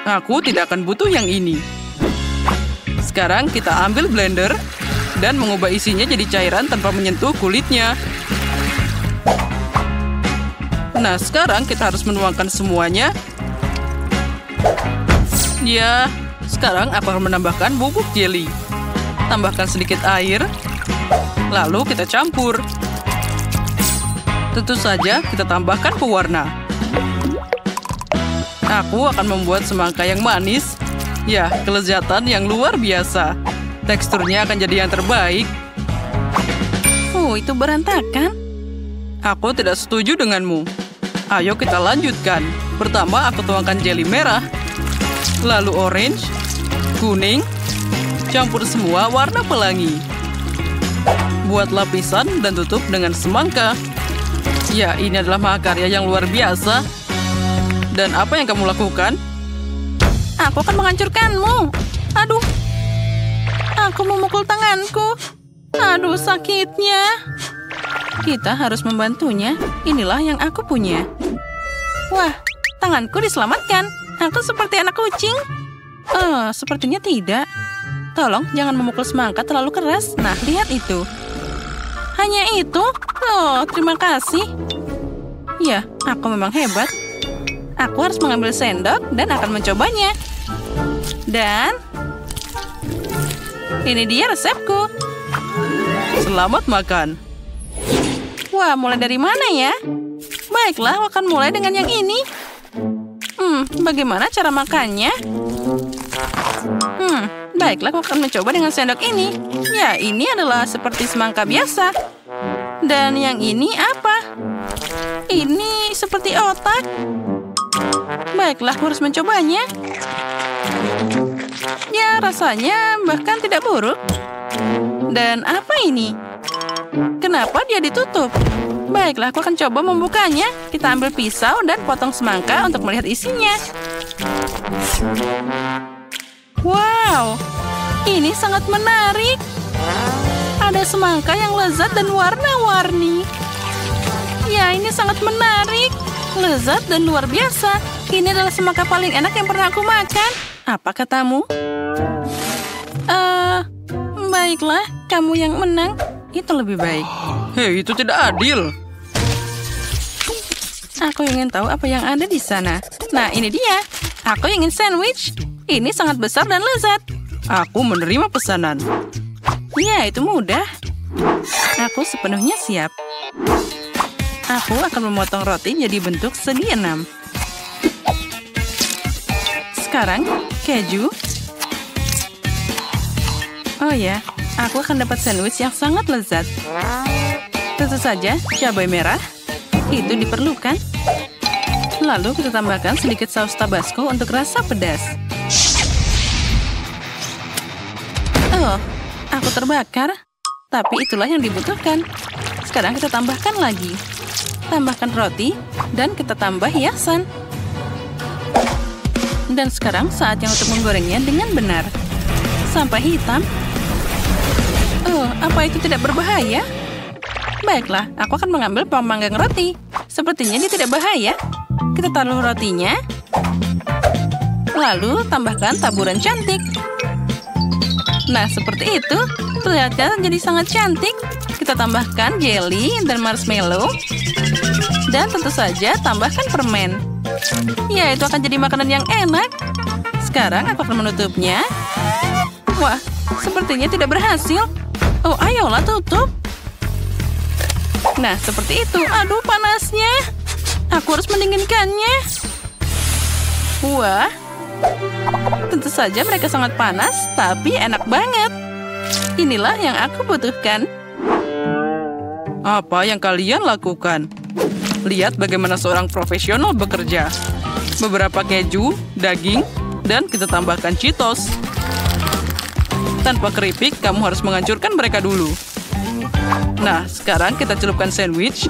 Aku tidak akan butuh yang ini. Sekarang kita ambil blender dan mengubah isinya jadi cairan tanpa menyentuh kulitnya. Nah, sekarang kita harus menuangkan semuanya. Ya, sekarang aku akan menambahkan bubuk jelly. Tambahkan sedikit air, lalu kita campur. Tentu saja kita tambahkan pewarna. Aku akan membuat semangka yang manis. Ya, kelezatan yang luar biasa. Teksturnya akan jadi yang terbaik. Itu berantakan. Aku tidak setuju denganmu. Ayo kita lanjutkan. Pertama, aku tuangkan jelly merah. Lalu orange, kuning, campur semua warna pelangi. Buat lapisan dan tutup dengan semangka. Ya, ini adalah mahakarya yang luar biasa. Dan apa yang kamu lakukan? Aku akan menghancurkanmu. Aduh. Aku memukul tanganku. Aduh, sakitnya. Kita harus membantunya. Inilah yang aku punya. Wah, tanganku diselamatkan. Aku seperti anak kucing. Sepertinya tidak. Tolong jangan memukul semangka terlalu keras. Nah, lihat itu. Hanya itu? Terima kasih. Ya, aku memang hebat. Aku harus mengambil sendok dan akan mencobanya. Dan ini dia resepku. Selamat makan. Wah, mulai dari mana ya? Baiklah, aku akan mulai dengan yang ini. Bagaimana cara makannya? Baiklah, aku akan mencoba dengan sendok ini. Ya, ini adalah seperti semangka biasa. Dan yang ini apa? Ini seperti otak. Baiklah, aku harus mencobanya. Ya, rasanya bahkan tidak buruk. Dan apa ini? Kenapa dia ditutup? Baiklah, aku akan coba membukanya. Kita ambil pisau dan potong semangka untuk melihat isinya. Wow, ini sangat menarik. Ada semangka yang lezat dan warna-warni. Ya, ini sangat menarik. Lezat dan luar biasa. Ini adalah semangka paling enak yang pernah aku makan. Apa katamu? Baiklah, kamu yang menang. Itu lebih baik. Hei, itu tidak adil. Aku ingin tahu apa yang ada di sana. Nah, ini dia. Aku ingin sandwich. Ini sangat besar dan lezat. Aku menerima pesanan. Ya, itu mudah. Aku sepenuhnya siap. Aku akan memotong roti jadi bentuk segi 6. Sekarang, keju. Oh ya, aku akan dapat sandwich yang sangat lezat. Tentu saja, cabai merah. Itu diperlukan. Lalu kita tambahkan sedikit saus tabasco untuk rasa pedas. Aku terbakar. Tapi itulah yang dibutuhkan. Sekarang kita tambahkan lagi. Tambahkan roti, dan kita tambah hiasan. Dan sekarang saatnya untuk menggorengnya dengan benar. Sampai hitam. Apa itu tidak berbahaya? Baiklah, aku akan mengambil pemanggang roti. Sepertinya dia tidak bahaya. Kita taruh rotinya. Lalu tambahkan taburan cantik. Nah, seperti itu. Terlihat jadi sangat cantik. Kita tambahkan jelly dan marshmallow. Dan tentu saja tambahkan permen. Ya, itu akan jadi makanan yang enak. Sekarang aku akan menutupnya. Wah, sepertinya tidak berhasil. Ayolah tutup. Nah, seperti itu. Aduh, panasnya. Aku harus mendinginkannya. Wah. Tentu saja mereka sangat panas, tapi enak banget. Inilah yang aku butuhkan. Apa yang kalian lakukan? Lihat bagaimana seorang profesional bekerja. Beberapa keju, daging, dan kita tambahkan Cheetos. Tanpa keripik, kamu harus menghancurkan mereka dulu. Nah, sekarang kita celupkan sandwich.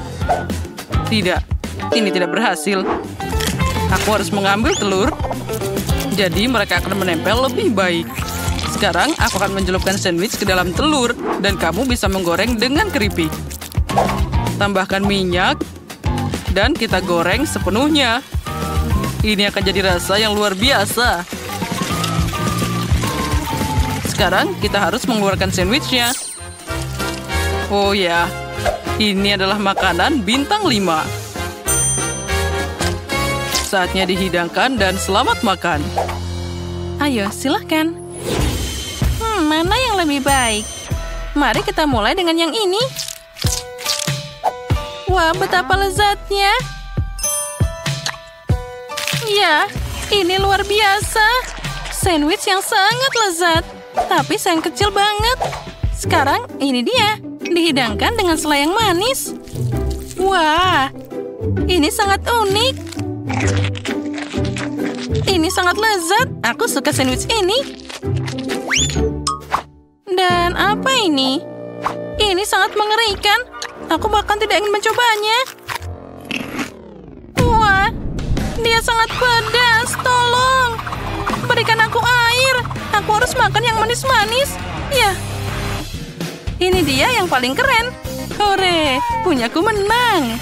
Tidak, ini tidak berhasil. Aku harus mengambil telur. Jadi mereka akan menempel lebih baik. Sekarang aku akan mencelupkan sandwich ke dalam telur. Dan kamu bisa menggoreng dengan keripik. Tambahkan minyak. Dan kita goreng sepenuhnya. Ini akan jadi rasa yang luar biasa. Sekarang kita harus mengeluarkan sandwichnya. Oh ya, ini adalah makanan bintang 5. Saatnya dihidangkan dan selamat makan. Ayo, silahkan. Mana yang lebih baik? Mari kita mulai dengan yang ini. Wah, betapa lezatnya. Ya, ini luar biasa. Sandwich yang sangat lezat. Tapi sayang kecil banget. Sekarang ini dia. Dihidangkan dengan selai yang manis. Wah, ini sangat unik. Ini sangat lezat. Aku suka sandwich ini. Dan apa ini? Ini sangat mengerikan. Aku bahkan tidak ingin mencobanya. Wah, dia sangat pedas. Tolong, berikan aku air. Aku harus makan yang manis-manis. Ya, ini dia yang paling keren. Hore, punyaku menang.